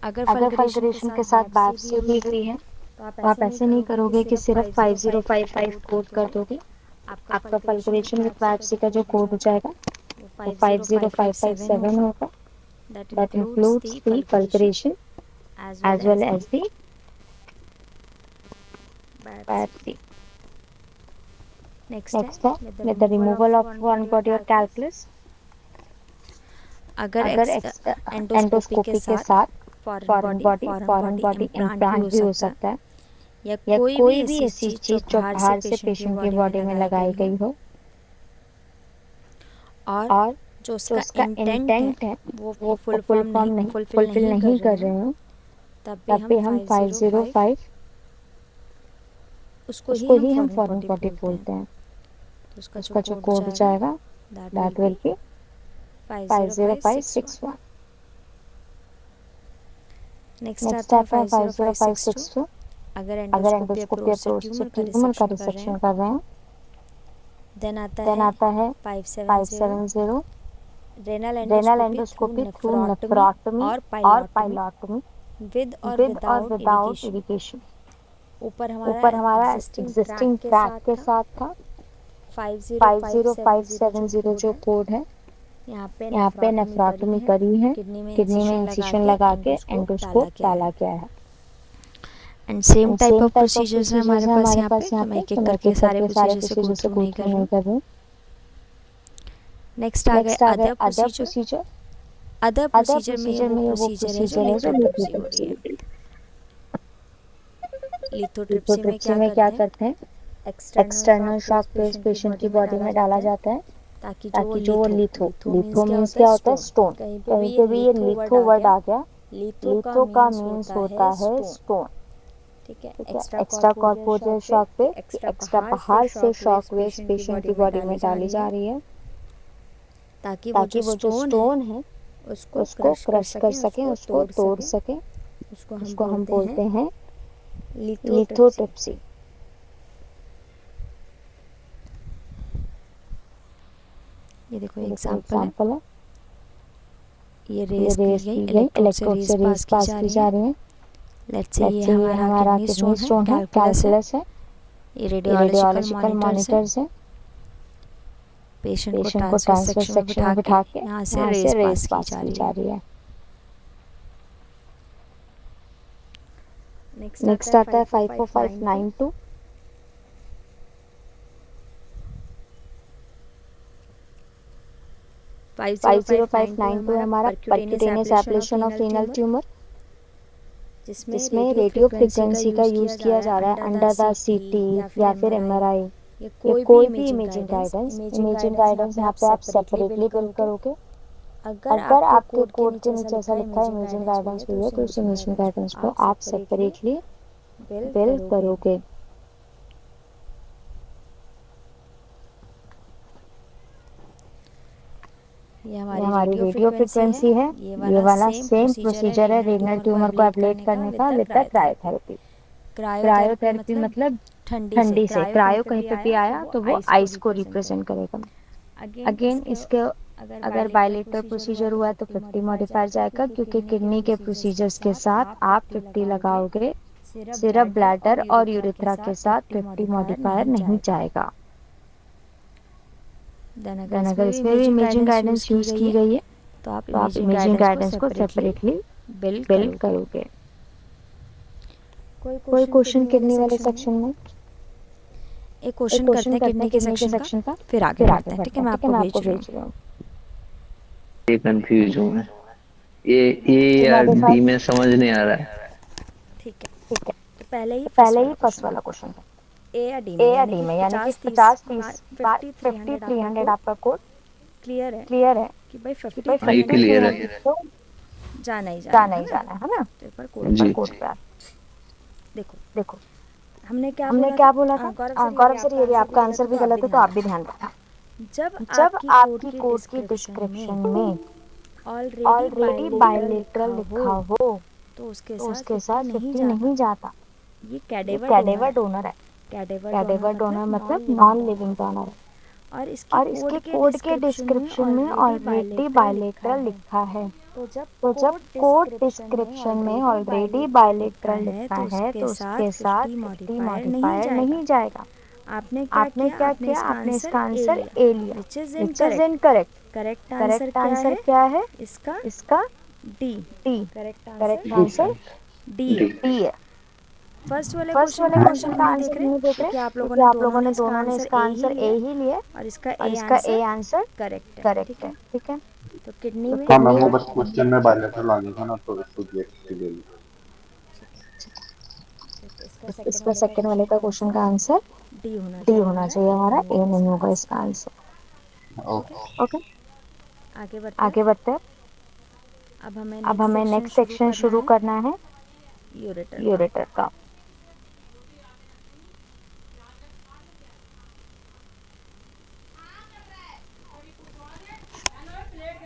अगर अगर फल्ग्रेशन के फल्ग्रेशन साथ के साथ बायोप्सी भी बायोप्सी भी हुई है हुई है तो आप तो आप ऐसे नहीं ऐसे नहीं करोगे कि करोगे कि सिर्फ सिर्फ 5055 5055 कोड कोड कर कर दोगे। दोगे। आपका आपका फल्ग्रेशन विद फल्ग्रेशन विद बायोप्सी का बायोप्सी जो का जो कोड हो कोड हो जाएगा जाएगा वो वो 50557 50557 होगा। होगा। That That includes includes the the फल्ग्रेशन fluctuation as well as well as as the the biopsy. biopsy. Next है Next है with the with the removal of removal of one one body or body or calculus। calculus. अगर अगर endoscopy के endoscopy के साथ साथ foreign foreign body body implant भी implant हो भी हो सकता है, सकता है, या या कोई भी कोई भी ऐसी ऐसी चीज़ जो चीज जो बाहर से बाहर से पेशेंट की पेशेंट की बॉडी में बॉडी में लगाई लगाई गई हो, गई हो, और और जो जो उसका उसका इंटेंट है इंटेंट है वो वो फुल फुल फॉर्म फॉर्म नहीं नहीं फुलफिल फुलफिल नहीं कर नहीं रहे कर हैं, रहे हो, तब भी तब हम भी हम 505 505 उसको ही उसको हम ही हम फॉरेन फॉरेन बॉडी बॉडी बोलते हैं। बोलते हैं। तो उसका जो उसका जो कोड हो कोड हो जाएगा जाएगा that will that will be be 50561। 50561। Next next आता है आता है 50562। 50562। अगर अगर एंडोस्कोपी एंडोस्कोपी अप्रोच से अप्रोच से ट्यूमर का ट्यूमर का रिसेक्शन कर रहे हैं। रिसेक्शन कर रहे हैं। देन आता देन है आता है 570 570 renal renal endoscopy through endoscopy through nephrotomy nephrotomy और और पाइलोटमी पाइलोटमी विद और विद और विदाउट विदाउट इरिगेशन। इरिगेशन। ऊपर हमारा ऊपर हमारा एग्जिस्टिंग ट्रैक एग्जिस्टिंग के ट्रैक साथ के था। साथ था 50570 जो 50570 कोड जो है, कोड है। यहाँ पे यहाँ पे नेफ्रोटमी करी नेफ्रोटमी है, करी है, किडनी में किडनी में इंसिशन लगा इंसिशन के लगा के एंडोस्कोप डाला एंडोस्कोप गया है। डाला गया है। And same and type same of type of procedures हैं प्रोसीजर्स हमारे है पास हमारे यहाँ पे, पास यहाँ तो मैं पे, एक तो एक मैं एक करके एक सारे करके सारे प्रोसीजर से गो प्रोसीजर से थ्रू गो नहीं कर थ्रू रही नहीं हूँ। कर रही हूँ। नेक्स्ट आ गए नेक्स्ट आ गए other other procedure. Procedure. Other other procedure में ये प्रोसीजर वो में ये वो प्रोसीजर है जो प्रोसीजर है जो लिथोट्रिप्सी हो रही लिथोट्रिप्सी है। होती है। लिथोट्रिप्सी में लिथोट्रिप्सी क्या में क्या करते हैं, करते हैं, external shock external waves shock waves patient की पेशेंट बॉडी की में बॉडी डाला में जाता डाला है, जाता है, ताकि जो वो ताकि जो वो लिथो मीन्स लिथो क्या मीन्स होता है, क्या होता है, स्टोन। स्टोन। कहीं पे भी कहीं ये पे भी ये लिथो वर्ड लिथो आ वर्ड गया, आ गया, लिथो का लिथो का मीन्स मीन्स होता होता है है स्टोन। स्टोन। ठीक है, ठीक है, extra extra corporeal corporeal shock wave shock wave कि कि एक्स्ट्रा एक्स्ट्रा बाहर से से shock waves shock waves patient की पेशेंट बॉडी की में बॉडी डाली में जा डाली रही जा है, रही है, ताकि ताकि वो जो स्टोन है उसको उसको क्रश कर क्रश कर सकें, सकें, उसको उसको तोड़ तोड़ सकें। सकें। उसको हम उसको हम बोलते हैं बोलते हैं लिथोट्रिप्सी। लिथोट्रिप्सी। ये देखो ये देखो एग्जांपल है, एग्जाम्पल है, ये ये रेस की रेस गई, की गई, इलेक्ट्रोड से इलेक्ट्रोड रेस से रेस पास की पास जा की रही जा है। रही है। लेट्स से ये लेट्स से ये हमारा हमारा किडनी किडनी स्टोन है, स्टोन है, कैलकुलस है। कैलकुलस है। ये ये रेडियोलॉजिकल रेडियोलॉजिकल मॉनिटर्स है। मॉनिटर्स है। पेशेंट को पेशेंट को ट्रांसफर ट्रांसफर सेक्शन में सेक्शन में बिठा के बिठा के यहाँ से यहाँ रेस से पास रेस की पास जा की रही जा है। रही है। नेक्स्ट नेक्स्ट आता आता है है 54592। 54592। 50592 है 50592 है हमारा हमारा percutaneous percutaneous ablation of ablation of renal renal tumour, tumour, जिसमें जिसमें रेडियो रेडियो फ्रिक्वेंसी का फ्रिक्वेंसी का यूज़ किया यूज़ जा किया रहा है जा रहा है अंडर द अंडर द सीटी सीटी या फिर या फिर एमआरआई एमआरआई, ये या कोई भी इमेजिंग इमेजिंग गाइडेंस गाइडेंस यहाँ पे आप सेपरेटली बिल्ड करोगे। अगर अगर आपके आपके कोड के कोड के नीचे ऐसा नीचे ऐसा लिखा है लिखा है इमेजिंग इमेजिंग गाइडेंस हुई है गाइडेंस तो हुई है उस तो उस इमेजिंग इमेजिंग गाइडेंस गाइडेंस को को आप आप सेपरेटली सेपरेटली बिल्ड बिल्ड करोगे। करोगे। ये ये हमारी हमारी रेडियो रेडियो फ्रिक्वेंसी है। फ्रिक्वेंसी है। ये ये वाला वाला सेम सेम प्रोसीजर प्रोसीजर है है रीनल रीनल ट्यूमर को ट्यूमर को एब्लेट एब्लेट करने का करने का with the with the cryotherapy. Cryotherapy. Cryotherapy cryotherapy मतलब मतलब ठंडी से, ठंडी से क्रायो कहीं क्रायो पे कहीं भी पे भी आया तो आया वो तो वो आइस को आइस को रिप्रेजेंट रिप्रेजेंट करेगा। करेगा। अगेन अगेन इसके इसके अगर अगर बायलेटरल बायलेटरल प्रोसीजर हुआ प्रोसीजर तो हुआ तो 50 50 मॉडिफायर मॉडिफायर जाएगा, जाएगा, क्योंकि क्योंकि किडनी के किडनी के प्रोसीजर्स के प्रोसीजर्स के साथ साथ आप आप 50 50 लगाओगे। लगाओगे। सिर्फ सिर्फ ब्लैडर और ब्लैडर और यूरेथ्रा के यूरेथ्रा के साथ साथ 50 50 मॉडिफायर मॉडिफायर नहीं नहीं जाएगा। जाएगा। देन अगर देन इसमें अगर भी इसमें भी imaging imaging guidance use guidance की यूज गई की है गई है तो आप तो आप इमेजिंग इमेजिंग गाइडेंस को गाइडेंस को सेपरेटली सेपरेटली बिल्ड बिल्ड करोगे। करोगे। कोई कोई क्वेश्चन क्वेश्चन किडनी वाले किडनी वाले सेक्शन में? सेक्शन में? एक एक क्वेश्चन करते क्वेश्चन हैं करते किडनी हैं के किडनी के सेक्शन का, सेक्शन का, फिर आगे फिर बढ़ते आगे हैं। ठीक बढ़ते है, हैं। मैं ठीक है, आपको मैं भेज आपको रही हूँ। भेज रही हूँ। ये कंफ्यूज हूँ मैं। ये ए ये या हमारे डी साथ में समझ नहीं आ रहा है। ठीक है, ठीक है। तो पहले ही तो फर्स्ट पहले वाला ही फर्स्ट क्वेश्चन वाला था क्वेश्चन था। ए या डी में, ए या यानी डी कि में, यानी कि 50 30 50 30 50 50 300 आपका 300 कोड आपका कोड क्लियर है क्लियर है कि भाई कि 50 भाई हाँ, ये 50 300 क्लियर है। 300 तो जाना ही जाना जाना है ही ना। जाना है ना। तो एक बार कोड पर जी। कोड पे देखो, देखो हमने क्या हमने बोला क्या था? बोला था? गौरव सर, यदि गौरव सर, आपका यदि आंसर भी आपका गलत आंसर है भी तो आप भी गलत है तो ध्यान आप भी रखना। ध्यान रखना। जब जब आपकी कोड आपकी की कोड की डिस्क्रिप्शन डिस्क्रिप्शन में में ऑलरेडी ऑलरेडी बायलेटरल बायलेटरल लिखा हो लिखा हो तो उसके तो साथ उसके 50 साथ नहीं 50 जाता। नहीं जाता। ये ये कैडेवर डोनर कैडेवर है। डोनर है। कैडेवर डोनर कैडेवर मतलब डोनर मतलब non living non donor. Living donor है। और इसके और कोड इसके के कोड के डिस्क्रिप्शन में डिस्क्रिप्शन में ऑलरेडी ऑलरेडी बायलेटरल लिखा बायलेटरल है। लिखा है। तो जब तो जब कोड कोड डिस्क्रिप्शन में डिस्क्रिप्शन में ऑलरेडी ऑलरेडी बायलेटरल लिखा बायलेटरल है लिखा तो है उसके तो साथ उसके साथ 50 50 मॉडिफायर नहीं मॉडिफायर जाएगा। नहीं जाएगा। आपने क्या आपने किया? क्या आपने किया? इसका आपने आंसर इसका ए आंसर लिया, ए लिया, which is which is incorrect. Incorrect. Correct answer correct क्या आंसर है क्या है? इसका? इसका D. D. Correct answer correct D answer D है। डी। डी है। फर्स्ट वाले फर्स्ट क्वेश्चन वाले का आंसर क्वेश्चन हम का नहीं देख आंसर रहे नहीं देख रहे क्योंकि आप लोगों क्योंकि ने आप दोनों लोगों ने ने इसका दोनों ने आंसर इसका ए ही आंसर लिया ए है ही लिया और इसका और ए इसका ए आंसर आंसर करेक्ट है। करेक्ट ठीक है। है, ठीक है। तो किडनी में हाँ मैम, वो बस क्वेश्चन में बायलैटरल आ गया था ना, तो इसलिए ले ली। तो इसका सेकंड इसका वाले का सेकंड वाले क्वेश्चन का का क्वेश्चन आंसर का आंसर डी होना डी चाहिए होना हमारा, चाहिए, ए हमारा नहीं ए होगा नहीं इसका होगा आंसर। इसका आंसर। Okay, okay. ओके, आगे बढ़ते हैं। आगे बढ़ते हैं। अब हमें अब नेक्स्ट हमें सेक्शन नेक्स्ट शुरू सेक्शन करना शुरू है करना है यूरेटर का। यूरेटर का।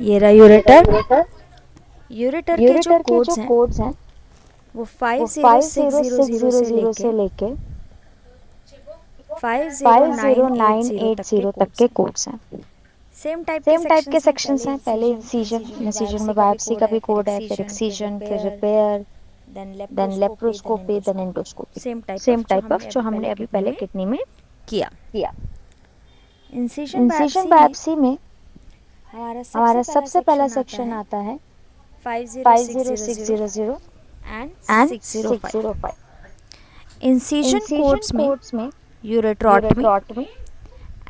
ये रहा यूरेटर। यूरेटर। यूरेटर के जो यूरेटर के जो कोड्स हैं कोड्स हैं वो वो 50600 से 50600 लेके से लेके 50980 तक के 50980 तक कोड्स के हैं। कोड्स हैं। सेम टाइप के सेम टाइप के सेक्शंस हैं। सेक्शंस पहले हैं। पहले इंसिजन, इंसिजन, इंसिजन में इंसिजन में बायोप्सी का भी बायोप्सी कोड का है, भी फिर कोड है, फिर एक्सीजन, फिर एक्सीजन, फिर repair, repair, then then laparoscopy, then laparoscopy, then endoscopy. Endoscopy. Same type same of जो टाइप ऑफ हमने जो अभी हमने पहले अभी किडनी पहले में किडनी में किया। किया। इंसिजन इंसिजन बायोप्सी में बायोप्सी में हमारा सबसे हमारा पहला सबसे पहला सेक्शन आता सेक्शन है आता है 50600 50600 and and 605। 605। Incision incision codes में कोड्स में यूरेट्रॉटमी यूरेट्रॉटमी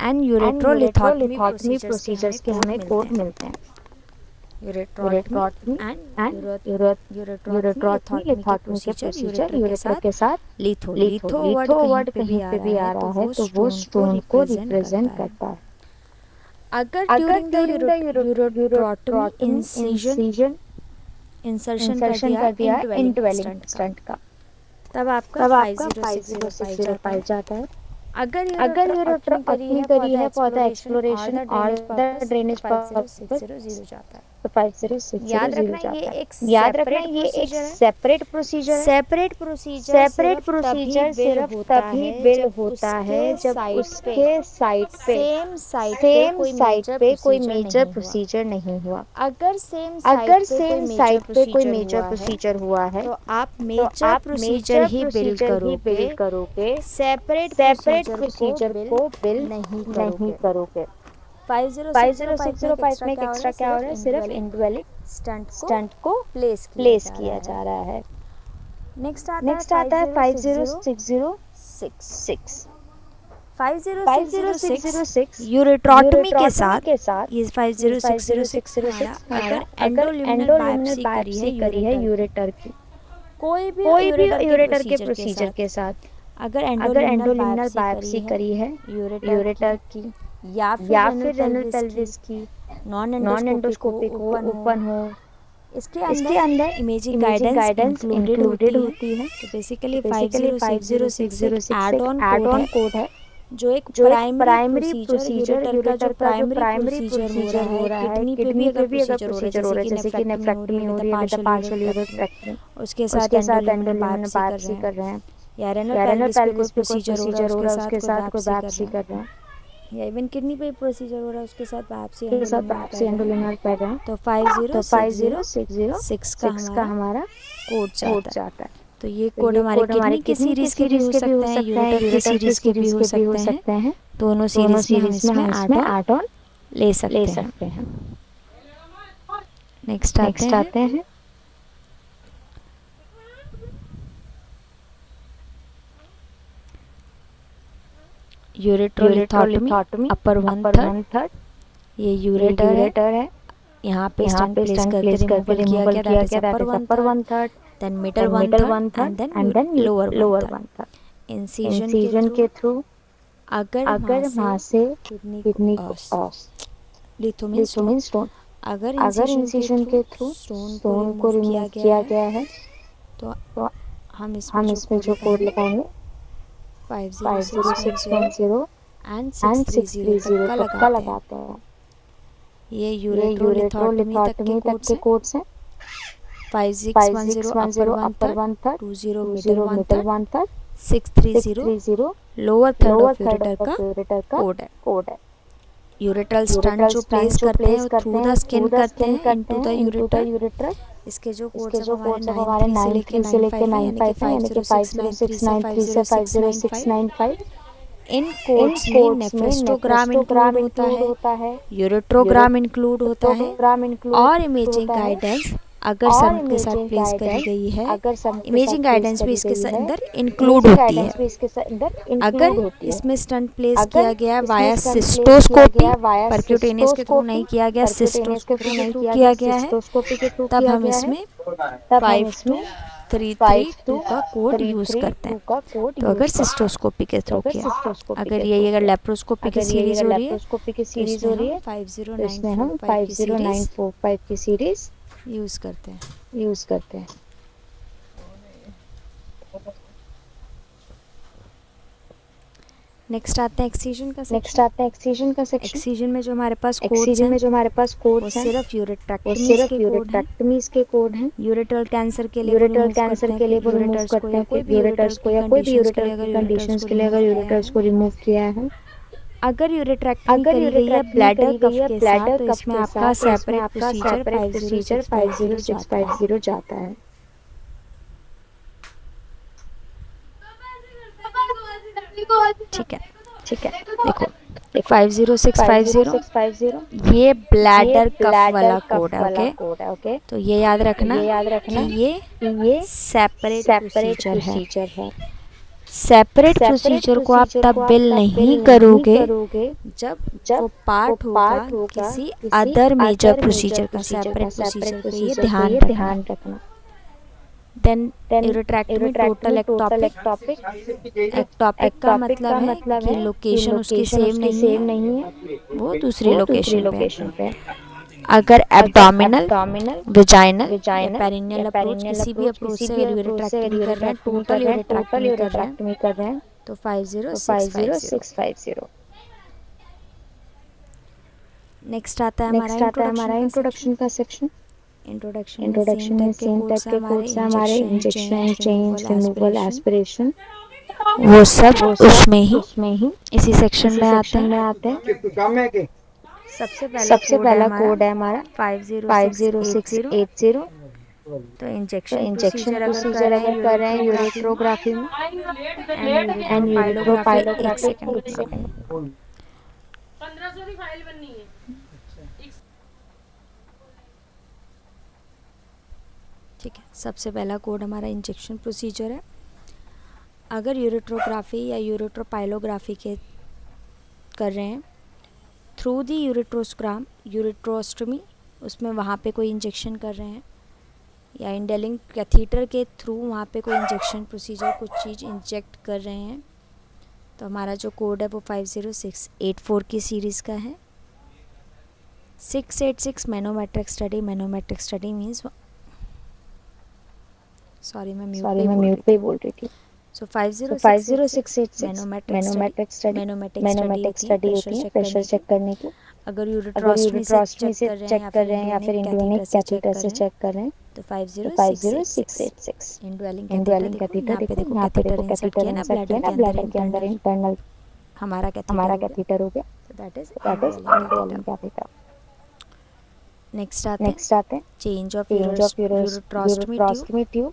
एंड एंड यूरेट्रोलिथॉटमी यूरेट्रोलिथॉटमी प्रोसीजर्स के हमें प्रोसीजर्स के कोड हमें मिलते कोड हैं। मिलते हैं। यूरेट्रॉटमी यूरेट्रॉटमी एंड एंड यूरेट्रॉटमी यूरेट्रॉटमी लिथॉटमी के लिथॉटमी के प्रोसीजर प्रोसीजर यूरेटर के यूरेटर के साथ साथ litho litho litho word litho कहीं वर्ड पे भी कहीं आ पे रहा भी है आ तो रहा है वो तो वो स्टोन को स्टोन को रिप्रेजेंट करता रिप्रेजेंट है। करता है। अगर अगर during the during the ureterotomy ureterotomy incision incision insertion कर इंसर्शन दिया कर दिया है इनड्वेलिंग इंटरवेलिंग स्टंट का, स्टंट का, तब आपका तब आपका 50605 जाता 50605 है। जाता है। अगर अगर यूरेट्रॉटमी करी यूरेट्रॉटमी है फॉर करी द है फॉर द एक्सप्लोरेशन और एक्सप्लोरेशन द और ड्रेनेज द पर्पस तो ड्रेनेज पर्पस 50600 जाता है। तो 50600 याद रखना ये जाता है। एक याद रखना सेपरेट ये एक प्रोसीजर है। सेपरेट प्रोसीजर है। सेपरेट प्रोसीजर सेपरेट सिर्फ तभी प्रोसीजर बिल सिर्फ होता तभी है बिल जब होता उसके है जब साइट पे उसके साइट पे सेम साइट पे सेम कोई साइट मेजर पे कोई प्रोसीजर मेजर नहीं हुआ। प्रोसीजर नहीं हुआ। अगर सेम अगर साइट पे कोई सेम मेजर साइट पे कोई प्रोसीजर मेजर हुआ है प्रोसीजर हुआ है तो आप तो मेजर आप प्रोसीजर मेजर ही बिल प्रोसीजर ही करोगे, बिल्ड करोगे, सेपरेट सेपरेट प्रोसीजर को प्रोसीजर बिल को बिल नहीं नहीं करोगे। करोगे। 50605 में एक 50605 एक्स्ट्रा में एक क्या हो रहा है, एक्स्ट्रा क्या हो सिर्फ रहा है? सिर्फ इंडवेलिंग इंडवेलिक स्टंट को स्टंट को प्लेस किया प्लेस जा किया रहा जा है। रहा है। नेक्स्ट आता है नेक्स्ट आता है 50606। 50606 50606 50606 यूरेट्रॉटमी के यूरेट्रॉटमी साथ के साथ ये ये 50606 हमारा 50606 हमारा अगर अगर एंडोल्यूमिनल एंडोल्यूमिनल बायोप्सी करी है बायोप्सी करी है यूरेटर की, यूरेटर की, कोई भी कोई भी यूरेटर के यूरेटर के प्रोसीजर के प्रोसीजर साथ के साथ अगर अगर एंडोलिमिनल एंडोलिमिनल बायोप्सी बायोप्सी करी है यूरेटर यूरेटर की की या या फिर फिर रेनल रेनल पेल्विस पेल्विस की की नॉन नॉन एंडोस्कोपिक हो, एंडोस्कोपिक हो, ओपन ओपन हो, इसके इसके अंदर अंदर imaging imaging guidance guidance included included होती है। होती है। तो बेसिकली तो बेसिकली 50606 एक 50606 एड एक ऑन एड कोड ऑन है कोड है जो एक जो एक primary primary procedure procedure ureter का जो यूरेटर का जो प्राइमरी प्राइमरी प्रोसीजर प्रोसीजर हो हो रहा रहा है है किडनी पे भी किडनी अगर पे भी अगर प्रोसीजर हो रहा है प्रोसीजर हो जैसे रहा है कि जैसे कि नेफ्रेक्टमी नेफ्रेक्टमी हो हो रही रही है है with with partial partial ureterectomy यूरेट्रेक्टमी उसके साथ उसके साथ एंडोल्यूमिनल एंडोलिमिनल बायोप्सी कर बायोप्सी रहे हैं कर रहे हैं या रेनल या रेनल पेल्विस पे कोई पेल्विस पे कोई प्रोसीजर हो रहा है प्रोसीजर हो रहा है उसके उसके साथ साथ कोई कोई बायोप्सी बायोप्सी कर कर रहे रहे हैं हैं या इवन किडनी पे प्रोसीजर हो रहा है उसके साथ बायोप्सी के साथ एंडोल्यूमिनल बायोप्सी कर रहे हैं। एंडोलिमिनल कर रहे हैं। तो तो 50606 का 50606 का हमारा हमारा कोड कोड जाता है। जाता है। तो ये तो कोड ये हमारे कोड हमारे किडनी के के सीरीज़ के भी सीरीज हो के भी हो सकते हैं, सकते हैं, यूरेटर के यूरेटर के सीरीज़ के भी सीरीज हो के भी हो सकते हैं। सकते हैं। दोनों दोनों सीरीज़ में हम सीरीज में इसमें हम ऐड इसमें ऑन ऐड ऑन ले ले सकते हैं। सकते हैं। नेक्स्ट आते नेक्स्ट हैं आते हैं यूरेट्रोलिथोटमी यूरेट्रोलिथोटमी अपर वन अपर थर्ड। 1/3 ये ये यूरेटर है, यूरेटर है। यहाँ पे यहाँ स्टंट पे प्लेस स्टंट करके प्लेस करके रिमूवल किया रिमूवल गया, किया दैट इज गया, upper that is one upper third, 1/3 then middle then one middle third 1/3 and then and then lower one lower third. 1/3। Incision के इंसिजन थ्रू के through अगर वहाँ अगर से वहाँ से किडनी किडनी को को लिथोमिन स्टोन, लिथोमिन स्टोन अगर अगर इंसिजन के इंसिजन थ्रू के थ्रू स्टोन को स्टोन को रिमूव रिमूव किया गया किया है गया है तो तो हम हम जो इसमें कोड जो कोड लगाएंगे लगाएंगे 50610 50610 एंड एंड 630 तक 630 का तक का लगाते हैं। लगाते हैं। ये ये यूरेट्रोलिथोटमी तक के यूरेट्रोलिथोटमी तक कोड्स के हैं। कोड्स हैं। 5610 अपर 5610 one upper third, 1/3 20 middle 20 one middle third, 1/3 630 630 lower third lower of third ureter का ऑफ यूरेटर का कोड है। कोड है। यूरेट्रल स्टंट यूरेट्रल जो स्टंट प्लेस जो करते प्लेस हैं करते थ्रू द हैं स्किन थ्रू द करते स्किन हैं करते इनटू द हैं इनटू द यूरेटर। यूरेटर। इसके जो कोड्स इसके अब जो हमारे कोड्स अब हमारे 93 से लेके 93 से लेके 95 यानी 95 कि है, यानी कि 5069 से 5069 5065। 50695। इन इन कोड्स में कोड्स में नेफ्रेस्टोग्राम इंक्लूड नेफ्रेस्टोग्राम होता इंक्लूड है, होता है, यूरेट्रोग्राम इंक्लूड होता है यूरेट्रोग्राम इंक्लूड और इमेजिंग होता है गाइडेंस अगर और सम के साथ इमेजिंग प्लेस करी गाइडेंस गई है, अगर सम के साथ इमेजिंग प्लेस गाइडेंस भी करी इसके गई है, अंदर इंक्लूड इमेजिंग होती है। गाइडेंस भी इसके अंदर अगर इंक्लूड होती है। इसमें स्टंट प्लेस किया अगर गया इसमें वाया स्टंट प्लेस किया सिस्टोस्कोपी, गया वाया परक्यूटेनियस के थ्रू नहीं किया गया, परक्यूटेनियस के थ्रू सिस्टोस्कोपी के नहीं थ्रू किया गया, किया गया है, सिस्टोस्कोपी के थ्रू तब किया हम गया है, इसमें तब हम इसमें 5332 का कोड यूज़ करते 5232 हैं। का कोड तो अगर यूज करते हैं। सिस्टोस्कोपी के तो थ्रू अगर किया, सिस्टोस्कोपी अगर के ये थ्रू अगर किया, लेप्रोस्कोपी की अगर ये सीरीज हो रही है लेप्रोस्कोपी की तो सीरीज इसमें हो रही हम है, तो इसमें हम 50945 की सीरीज 50945 की सीरीज यूज़ करते हैं। यूज करते हैं। नेक्स्ट आता है एक्सीजन का नेक्स्ट सेक्शन। आता है एक्सीजन का सेक्शन। एक्सीजन में जो हमारे पास कोड्स एक्सीजन हैं में जो हमारे पास वो कोड्स हैं सिर्फ वो यूरेट्रेक्टमीज सिर्फ के कोड हैं। यूरेट्रेक्टमीज के कोड हैं। यूरेट्रल कैंसर के लिए वो यूरेट्रल रिमूव कैंसर करते हैं के लिए कि वो रिमूव यूरेटर्स को करते या हैं कोई कि भी यूरेटर्स यूरेटर्स को की या कोई भी कंडीशंस के यूरेटर लिए अगर की यूरेटर्स कंडीशंस को के लिए रिमूव अगर किया यूरेटर्स है। को रिमूव किया है। अगर यूरेट्रेक्टमी अगर करी गई है यूरेट्रेक्टमी ब्लैडर करी कफ गई है के साथ ब्लैडर तो कफ इसमें के आपका साथ, तो इसमें सेपरेट आपका प्रोसीजर सेपरेट प्रोसीजर 50650 जाता है। 50650 जाता है। ठीक है, ठीक है, देखो 50650 50650 ये ये ब्लैडर कफ ब्लैडर वाला कफ कोड है। वाला ओके, कोड है। ओके, तो ये याद रखना ये याद कि रखना ये कि ये सेपरेट सेपरेट प्रोसीजर है। प्रोसीजर है। सेपरेट सेपरेट प्रोसीजर को आप प्रोसीजर को तब आप बिल तब नहीं बिल नहीं करोगे करोगे जब जब वो वो पार्ट होगा पार्ट होगा किसी किसी other major other major procedure का। प्रोसीजर सेपरेट का। सेपरेट प्रोसीजर पे ये प्रोसीजर पे ध्यान ये रखना। ध्यान रखना। Then then ureterectomy total ureterectomy total ectopic. Ectopic ectopic का एक्टोपिक मतलब का है मतलब कि है कि लोकेशन उसकी लोकेशन सेम उसकी नहीं सेम है, नहीं है, वो दूसरी वो दूसरी लोकेशन पे है। लोकेशन पे है। अगर अगर एब्डोमिनल, एब्डोमिनल, विजाइनल या विजाइनल पेरिनियल या अप्रोच पेरिनियल किसी भी अप्रोच अप्रोच किसी से भी अगर अप्रोच से अगर यूरेट्रैक्टमी कर रहे हैं, यूरेट्रैक्टमी कर टोटल रहे हैं, टोटल यूरेट्रैक्टमी कर रहे हैं, यूरेट्रैक्टमी कर रहे हैं, तो तो 50650। 50650। नेक्स्ट आता है हमारा नेक्स्ट आता है हमारा इंट्रोडक्शन का सेक्शन। इंट्रोडक्शन का सेक्शन। इंट्रोडक्शन में सेम इंट्रोडक्शन में टाइप के सेम टाइप कोड्स हैं के हमारे, कोड्स हैं हमारे, injection, injection, change, change, removal, removal, aspiration, aspiration, वो सब वो उसमें सब ही उसमें ही इसी सेक्शन इसी में आते सेक्शन में हैं। आते हैं। सबसे पहला सबसे कोड है पहला हमारा कोड है हमारा 50680। 50680। तो तो इंजेक्शन इंजेक्शन प्रोसीजर अगर कर प्रोसीजर रहे हैं अगर कर रहे हैं यूरेट्रोग्राफी में यूरेट्रोग्राफी में एंड एंड यूरेट्रोपाइलोग्राफी, एक यूरेट्रोपाइलोग्राफी, सेकंड एक रुकना। सेकंड। ठीक है, सबसे पहला कोड हमारा इंजेक्शन प्रोसीजर है। अगर यूरेट्रोग्राफी या यूरेट्रोपाइलोग्राफी के कर रहे हैं थ्रू दी यूरेट्रोस्टमी, उसमें वहाँ पे कोई इंजेक्शन कर रहे हैं या इंडेलिंग कैथीटर के थ्रू वहाँ पे कोई इंजेक्शन प्रोसीजर कुछ चीज़ इंजेक्ट कर रहे हैं, तो हमारा जो कोड है वो 50684 की सीरीज़ का है। 686 manometric study. Manometric study means, sorry मैं म्यूट पे ही बोल रही थी। सो 50686 मैनोमेट्रिक स्टडी होती है प्रेशर चेक करने की। अगर यूरेट्रोस्टमी से चेक कर रहे हैं या फिर इंडोनिक कैथीटर से चेक कर रहे हैं तो 50686 इंडवेलिंग कैथीटर। देखो यहाँ पे देखो कैथीटर इंसर्ट किया ना ब्लैडर के अंदर इंटरनल हमारा कैथीटर हो गया, दैट इज इंडवेलिंग कैथीटर। नेक्स्ट आते हैं चेंज ऑफ यूरेट्रोस्टमी ट्यूब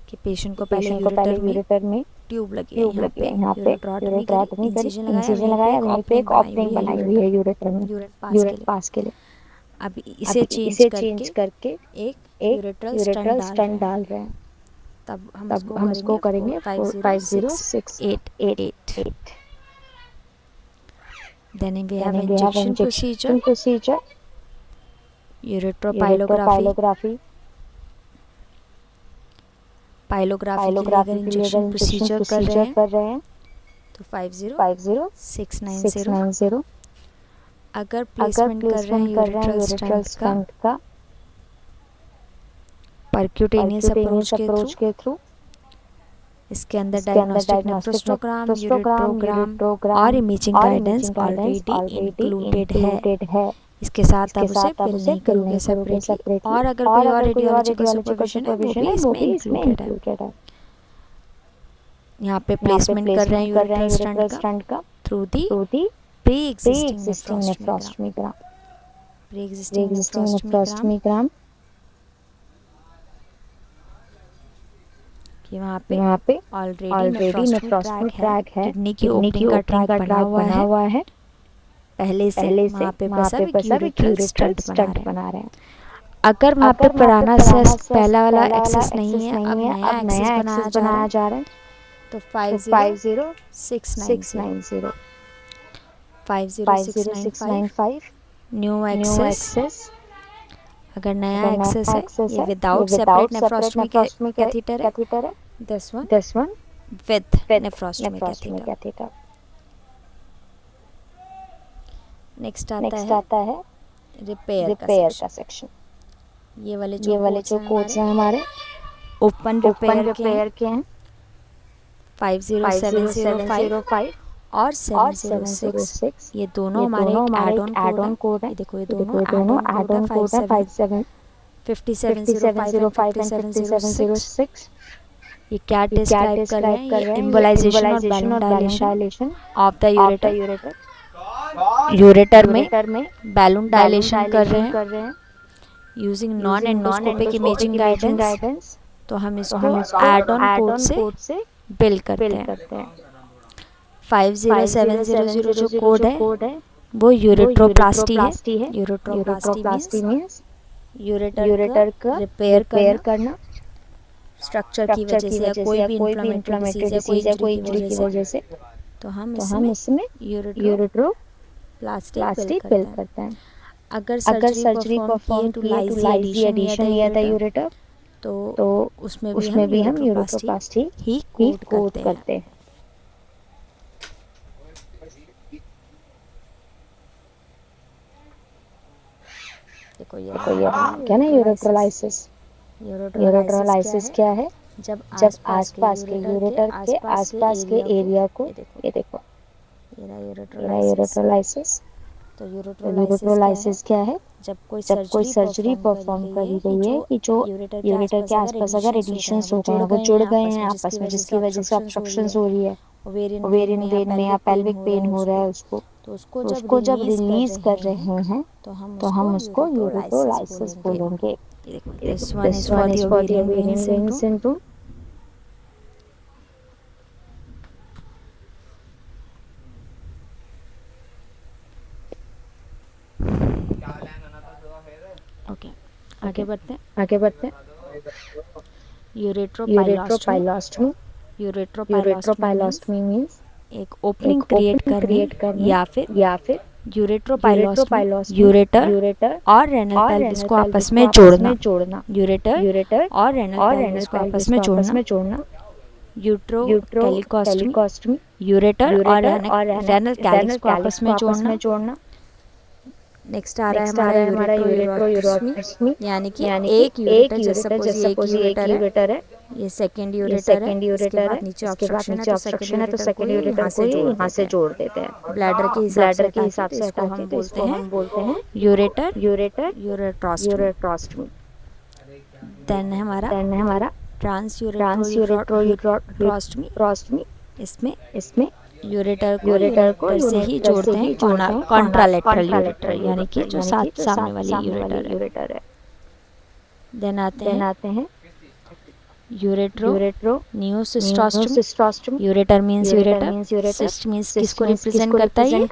कि पेशेंट को पहले यूरेटर में ट्यूब लगी है, यहाँ पे यूरेट्रोटमी करी, इंसिजन लगाया, वहीं पे एक ओपनिंग बनाई हुई है यूरेटर में यूरेट पास के लिए। अब इसे चेंज करके एक यूरेट्रल स्टंट डाल रहे हैं, तब हम इसको करेंगे 50688। Then we have injection procedure, ureteropyelography. Pyelography के लिए अगर इंजेक्शन प्रोसीजर कर रहे हैं तो 50690। अगर प्लेसमेंट कर रहे हैं यूरेट्रल स्टंट का परक्यूटेनियस अप्रोच के थ्रू, इसके अंदर डायग्नोस्टिक नेफ्रोस्टोग्राम, यूरेट्रोग्राम और इमेजिंग गाइडेंस ऑलरेडी इंक्लूडेड है। इसके साथ आप उसे पिल नहीं करोगे सेपरेटली, और अगर कोई और रेडियोलॉजिकल सुपरविजन है वो भी इसमें इंक्लूडेड है। यहाँ पे प्लेसमेंट कर रहे हैं यूरेट्रल स्टंट का through the preexisting nephrostomy gram कि वहाँ पे ऑलरेडी नेफ्रोस्टोमी ट्रैक है, किडनी की ओपनिंग का ट्रैक बना हुआ है पहले से वहाँ पे बस अब यूरेट्रल स्टंट बना रहे हैं। अगर वहाँ पे पुराना पहला वाला एक्सेस नहीं है, अब नया एक्सेस बनाया जा रहा है तो 50695 न्यू एक्सेस। अगर नया एक्सेस है ये विदाउट सेपरेट नेफ्रोस्टोमी कैथीटर है, this one with nephrostomy catheter. Next आता है रिपेयर का सेक्शन। ये वाले जो कोड्स हैं हमारे ओपन रिपेयर के हैं 50705 और 706। ये दोनों हमारे ऐड ऑन कोड है। देखो ये दोनों ऐड ऑन कोड है 5705 एंड 5706। ये क्या डिस्क्राइब कर रहे हैं? ये एम्बोलाइजेशन और balloon dilation of the ureter में बैलून डायलेशन कर रहे हैं using non endoscopic imaging guidance. तो हम इसको ऐड ऑन कोड से बिल करते हैं। 50700 जो कोड है वो यूरेट्रोप्लास्टी है। यूरेट्रोप्लास्टी मींस यूरेटर का रिपेयर करना स्ट्रक्चर की वजह से या कोई भी इन्फ्लेमेटरी डिसीज या कोई इंजरी की वजह से। तो हम इसमें यूरेट्रोप्लास्टी बिल करते हैं। अगर सर्जरी परफॉर्म किए to lyse adhesion near the ureter तो उसमें भी हम यूरेट्रोप्लास्टी ही कोड करते हैं। देखो ये क्या ना यूरेट्रोलाइसिस क्या है? जब आसपास के यूरेटर के आसपास के एरिया को, ये देखो यूरेट्रोलाइसिस। तो यूरेट्रोलाइसिस क्या है? जब कोई सर्जरी परफॉर्म करी गई है कि जो यूरेटर के आसपास अगर एडिशंस हो गए हैं, वो जुड़ गए हैं आपस में, जिसकी वजह से ऑब्स्ट्रक्शंस हो रही है, ओवेरियन वेन में या पेल्विक पेन हो रहा है उसको, तो उसको जब रिलीज कर रहे हैं तो हम उसको यूरेट्रोलाइसिस बोलेंगे। This one is for the ovarian when syndrome. Okay आगे बढ़ते हैं। यूरेट्रोपाइलोस्टमी मींस एक ओपनिंग क्रिएट करना या फिर यूरेट्रोपाइलोस्टमी यूरेटर और रेनल पेल्विस को आपस में जोड़ना, यूरेटर और रेनल पेल्विस को आपस में जोड़ना, यूट्रोकैलिकोस्टमी यूरेटर और रेनल कैलिक्स को आपस में जोड़ना। नेक्स्ट आ रहा है हमारा यूरेट्रोयूरेट्रोस्टमी, यानी कि एक यूरेटर, जैसे सपोज ये एक यूरेटर है, ये सेकंड यूरेटर है, इसके बाद नीचे ऑब्स्ट्रक्शन है तो सेकंड यूरेटर को यहाँ से जोड़ देते हैं ब्लैडर के हिसाब से इसको हम बोलते हैं यूरेट्रोस्टमी। देन है हमारा ट्रांसयूरेट्रोयूरेट्रोस्टमी, इसमें यूरेटर को यूरेटर से ही जोड़ते हैं कॉन्ट्रालेटरल यूरेटर, यानी कि जो सामने वाली यूरेटर है। देन आते हैं ureteroneocystostomy, ureter means ureter, cyst means किसको रिप्रेजेंट करता है,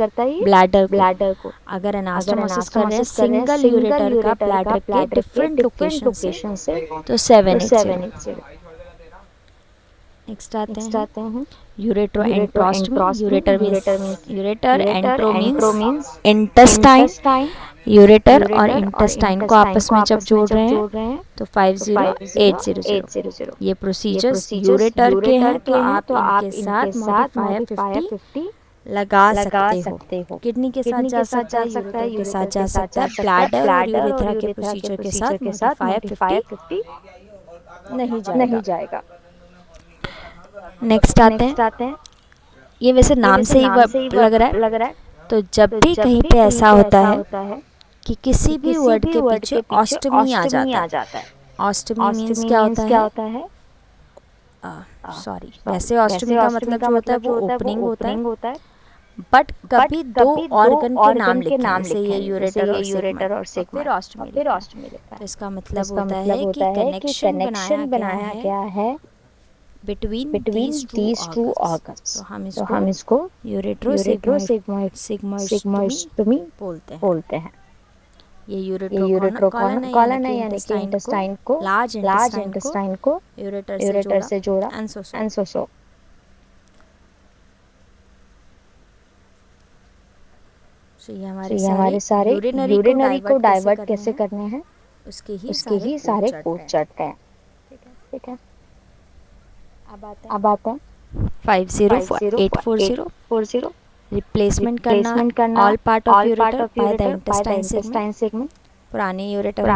ब्लैडर को। अगर एनास्टोमोसिस कर रहे हैं सिंगल यूरेटर का ब्लैडर के डिफरेंट लोकेशन से तो 780। नेक्स्ट आते हैं ureteroenterostomy, ureter entero means intestine, ureter और इंटेस्टाइन को आपस में जब जोड़ रहे हैं तो 50800। ये प्रोसीजर्स यूरेटर के हैं तो आप इनके साथ मॉडिफायर 50 लगा सकते हो। किडनी के साथ जा सकता है, यूरेटर के साथ जा सकता है, ब्लैडर और यूरेथ्रा के प्रोसीजर के साथ मॉडिफायर 50 नहीं जाएगा। नेक्स्ट आते हैं, ये वैसे नाम से ही लग रहा है, तो जब भी कहीं पे ऐसा होता है कि किसी भी वर्ड के पीछे ऑस्टमी आ जाता है, ऑस्टमी मींस क्या होता है, सॉरी, वैसे ऑस्टमी का मतलब जो होता है वो ओपनिंग होता है, बट कभी दो ऑर्गन के नाम लिखते हैं, जैसे ये यूरेटर और सिग्मा, फिर ऑस्टमी लिखा है। तो इसका मतलब होता है कि कनेक्शन बनाया गया है between these two organs। तो हम इसको यूरेट्रोसिग्मोइडोस्टमी बोलते हैं। ये यूरेट्रो कॉलन है, यानी कि इंटेस्टाइन को, लार्ज इंटेस्टाइन को यूरेटर से जोड़ा एंड सो। ये हमारे सारे यूरिनरी को डाइवर्ट कैसे करने हैं उसके ही सारे कोड चढ़ते हैं। ठीक है, अब आते हैं 50840 रिप्लेसमेंट करना all part of ureter by the intestine segment. पुराने यूरेटर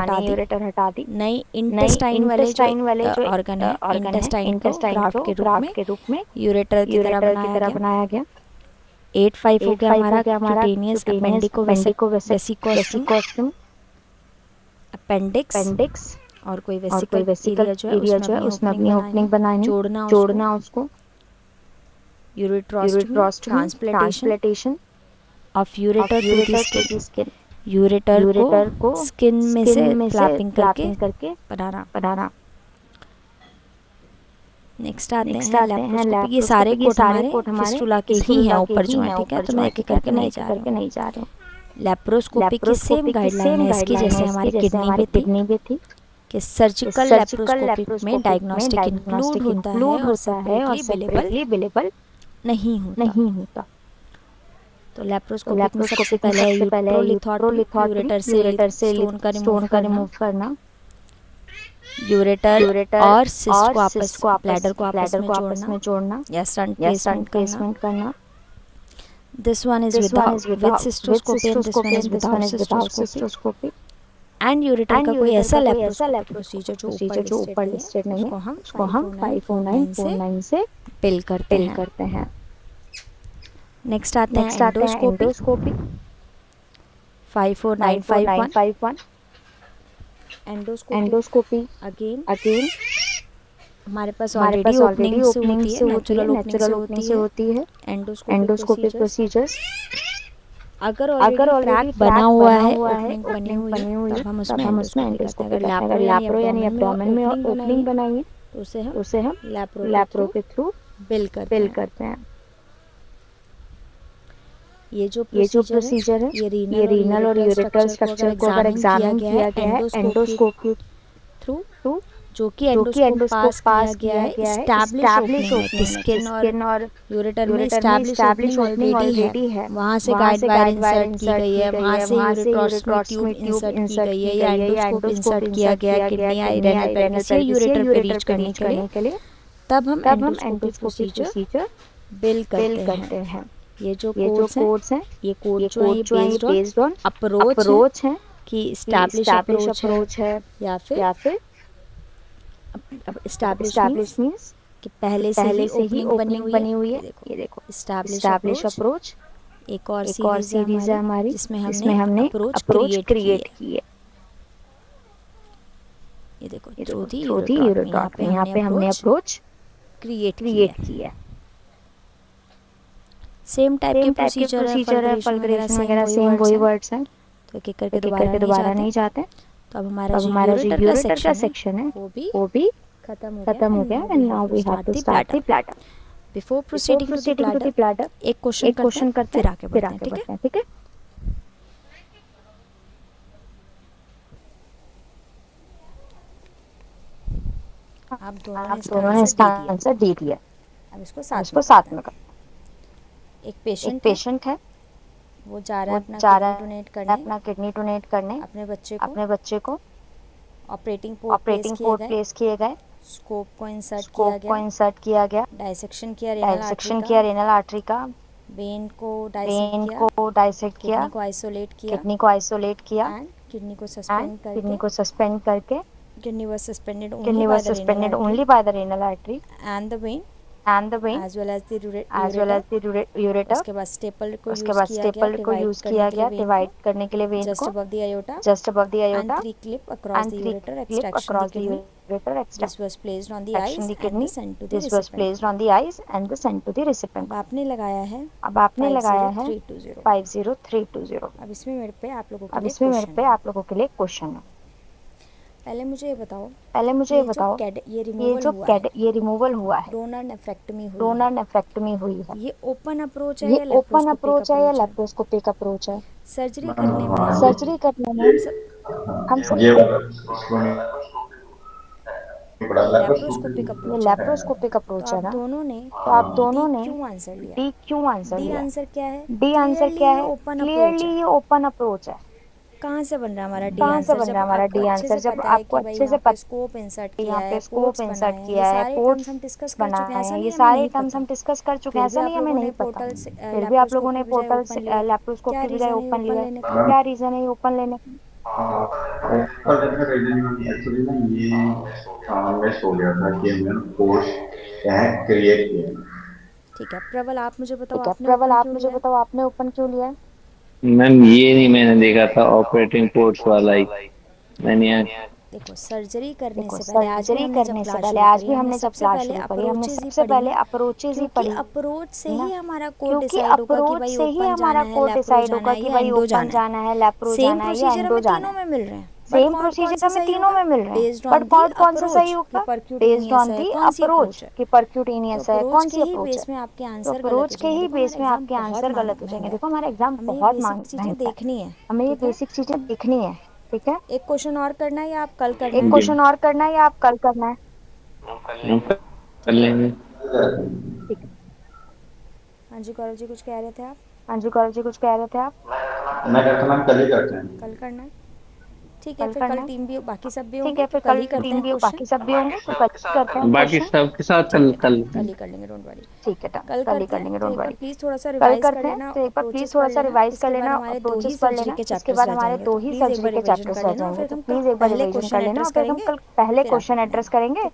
हटा दी, नई इंटेस्टाइन वाले जो ऑर्गन है इंटेस्टाइन को ग्राफ्ट के रूप में यूरेटर की तरह बनाया गया। 85 हो गया हमारा क्यूटेनियस वेसिकोस्टम, अपेंडिक्स और कोई वेसिकल एरिया जो है उसमें अपनी ओपनिंग बनानी, जोड़ना उसको। Ureterostomy transplantation of ureter to the skin, ureter को स्किन में से फ्लैपिंग करके बनाना। नेक्स्ट आते हैं लैप्रोस्कोपी। ये सारे कोड हमारे फिस्टुला के ही हैं ऊपर जो है, ठीक है, तो मैं एक करके नहीं जा रहा हूँ। लैप्रोस्कोपी की सेम गाइडलाइन है इसकी जैसे हमारी किडनी में थी कि सर्जिकल लैप्रोस्कोपी में डायग्नोस्टिक इंक्लूड होता है और सेपरेटली अवेलेबल नहीं होता। तो लैप्रोस्कोपी में सबसे पहले यूरेटर से स्टोन का रिमूव करना, यूरेटर और सिस्ट को ब्लैडर को आपस में जोड़ना या स्टंट प्लेसमेंट करना। This one is with cystoscopy and this one is without cystoscopy. And ureter का कोई ऐसा लैप्रोस्कोपी प्रोसीजर जो ऊपर लिस्टेड नहीं है उसको हम 50949 से बिल करते हैं। नेक्स्ट आते हैं एंडोस्कोपी 54951। एंडोस्कोपी अगेन हमारे पास ऑलरेडी ओपनिंग से होती है, नेचुरल ओपनिंग से होती है एंडोस्कोपी प्रोसीजर्स। अगर ऑलरेडी बना हुआ है, ओपनिंग बनी हुई है, तब हम उसमें एंडोस्कोपी करते हैं। अगर लैप्रो यानी एब्डोमेन में ओपनिंग बनाई है तो उसे हम लैप्रो के थ्रू बिल करते हैं। ये जो प्रोसीजर है ये रीनल और यूरेटर स्ट्रक्चर को अगर एग्जामिन किया गया है एंडोस्कोपी थ्रू जो कि एंडोस्कोप पास किया गया है एस्टैब्लिश ओपनिंग में कि स्किन और यूरेटर में एस्टैब्लिश ओपनिंग ऑलरेडी है, वहाँ से गाइड वायर इंसर्ट की गई है, वहाँ से यूरेट्रॉस्टमी ट्यूब इंसर्ट की गई है या एंडोस्कोप इंसर्ट किया गया है किडनी या रेनल पेल्विस से यूरेटर पे रीच करने के लिए, तब हम एंडोस्कोपी प्रोसीजर बिल्ड करते हैं। ये जो कोड्स हैं ये कोड जो है बेस्ड ऑन अप्रोच है कि एस्टैब्लिश अप्रोच है या फिर एस्टैब्लिश मींस कि पहले से ही ओपनिंग बनी हुई है। ये देखो एस्टैब्लिश अप्रोच एक और सीरीज है हमारी जिसमें हमने अप्रोच क्रिएट की है। ये देखो थ्रू दी यूरेट्रॉटमी, यहाँ पे हमने अप्रोच क्रिएट की है। सेम टाइप के प्रोसीजर है, फल्गुरेशन वगैरह सेम वही वर्ड्स हैं, तो एक एक करके दोबारा नहीं जाते। तो अब हमारा जो यूरेटर का सेक्शन है वो भी खत्म हो गया and now we have to start the bladder. Before proceeding to the bladder एक क्वेश्चन करते हैं फिर आगे बढ़ते हैं, ठीक है। आप दोनों ने इसका आंसर दे दिया। अब इसको साथ में कर। एक पेशेंट है, वो जा रहा है अपना किडनी डोनेट करने अपने बच्चे को। ऑपरेटिंग पोर्ट प्लेस किए गए, स्कोप को इंसर्ट किया गया, डाइसेक्शन किया रेनल आर्टरी का, वेन को डाइसेक्ट किया, किडनी को आइसोलेट किया एंड किडनी को सस्पेंड करके kidney was suspended only by the renal artery and the vein as well as the ureter। उसके बाद स्टेपल को यूज किया गया डिवाइड करने के लिए वेन को, just above the aorta and 3 clip across the ureter extraction the kidney। This was placed on the eyes and the sent to the recipient। अब आपने लगाया है 50320। अब इसमें मेरे पे आप लोगों के लिए क्वेश्चन है। पहले मुझे ये बताओ ये रिमूवल हुआ है, डोनर नेफ्रेक्टमी हुई है। ये ओपन अप्रोच है या लैप्रोस्कोपिक अप्रोच है? सर्जरी करने में हम सब लैप्रोस्कोपिक अप्रोच है ना, तो आप दोनों ने डी क्यों आंसर लिया? डी आंसर क्या है? क्लियरली ये ओपन अप्रोच है। कहाँ से बन रहा है हमारा डी आंसर? जब आपको अच्छे से पता स्कोप इंसर्ट किया है, पोर्ट्स बनाए हैं, ये सारे टर्म्स हम डिस्कस कर चुके हैं। ऐसा नहीं हमें नहीं पता, फिर भी आप लोगों ने पोर्टल से लैप्रोस्कोप की बजाय ओपन लिया। क्या रीजन है ओपन लेने का? एक्चुअली ना ये मिस हो गया था कि हमने पोस्ट क्रिएट किया। ठीक है प्रबल, आप मुझे बताओ आपने ओपन क्यों लिया? मैम ये नहीं मैंने देखा था ऑपरेटिंग पोर्ट्स वाला ही मैंने। देखो सर्जरी करने से पहले आज भी हमने जब क्लास शुरू करी हमने सबसे पहले अप्रोचेस ही पढ़ी। अप्रोच से ही हमारा कोड डिसाइड होगा कि भाई ओपन जाना है लैप्रो जाना है या एंडो जाना है। सेम प्रोसीजर हमें तीनों में मिल रहे हैं, बट कौन सा सही होगा? बेस्ड ऑन दी अप्रोच कि परक्यूटेनियस है कौन सी अप्रोच है। अप्रोच के ही बेस में आपके आंसर गलत हो जाएंगे। देखो हमारा एग्जाम बहुत मांगता है, देखनी है हमें, ये बेसिक चीजें देखनी है। ठीक है, एक क्वेश्चन और करना है या आप कल करना है? कर लेंगे। हाँ जी गौरव जी कुछ कह रहे थे आप? मैं कहता हूं कल ही करते हैं। कल करना है, ठीक है। फिर कल टीम भी बाकी सब भी होंगे, तो कल ही करते हैं। बाकी सब भी होंगे तो कल करते हैं, बाकी सब के साथ कल ही कर लेंगे, डोंट वरी। ठीक है कल ही कर लेंगे, डोंट वरी। प्लीज थोड़ा सा रिवाइज कर लेना, तो एक बार प्लीज थोड़ा सा रिवाइज कर लेना, अप्रोचेस पढ़ लेना। इसके बाद हमारे 2 ही सर्जरी के चैप्टर्स रह जाएंगे, तो प्लीज एक बार रिवीजन कर लेना। फिर हम कल पहले क्वेश्चन एड्रेस करेंगे,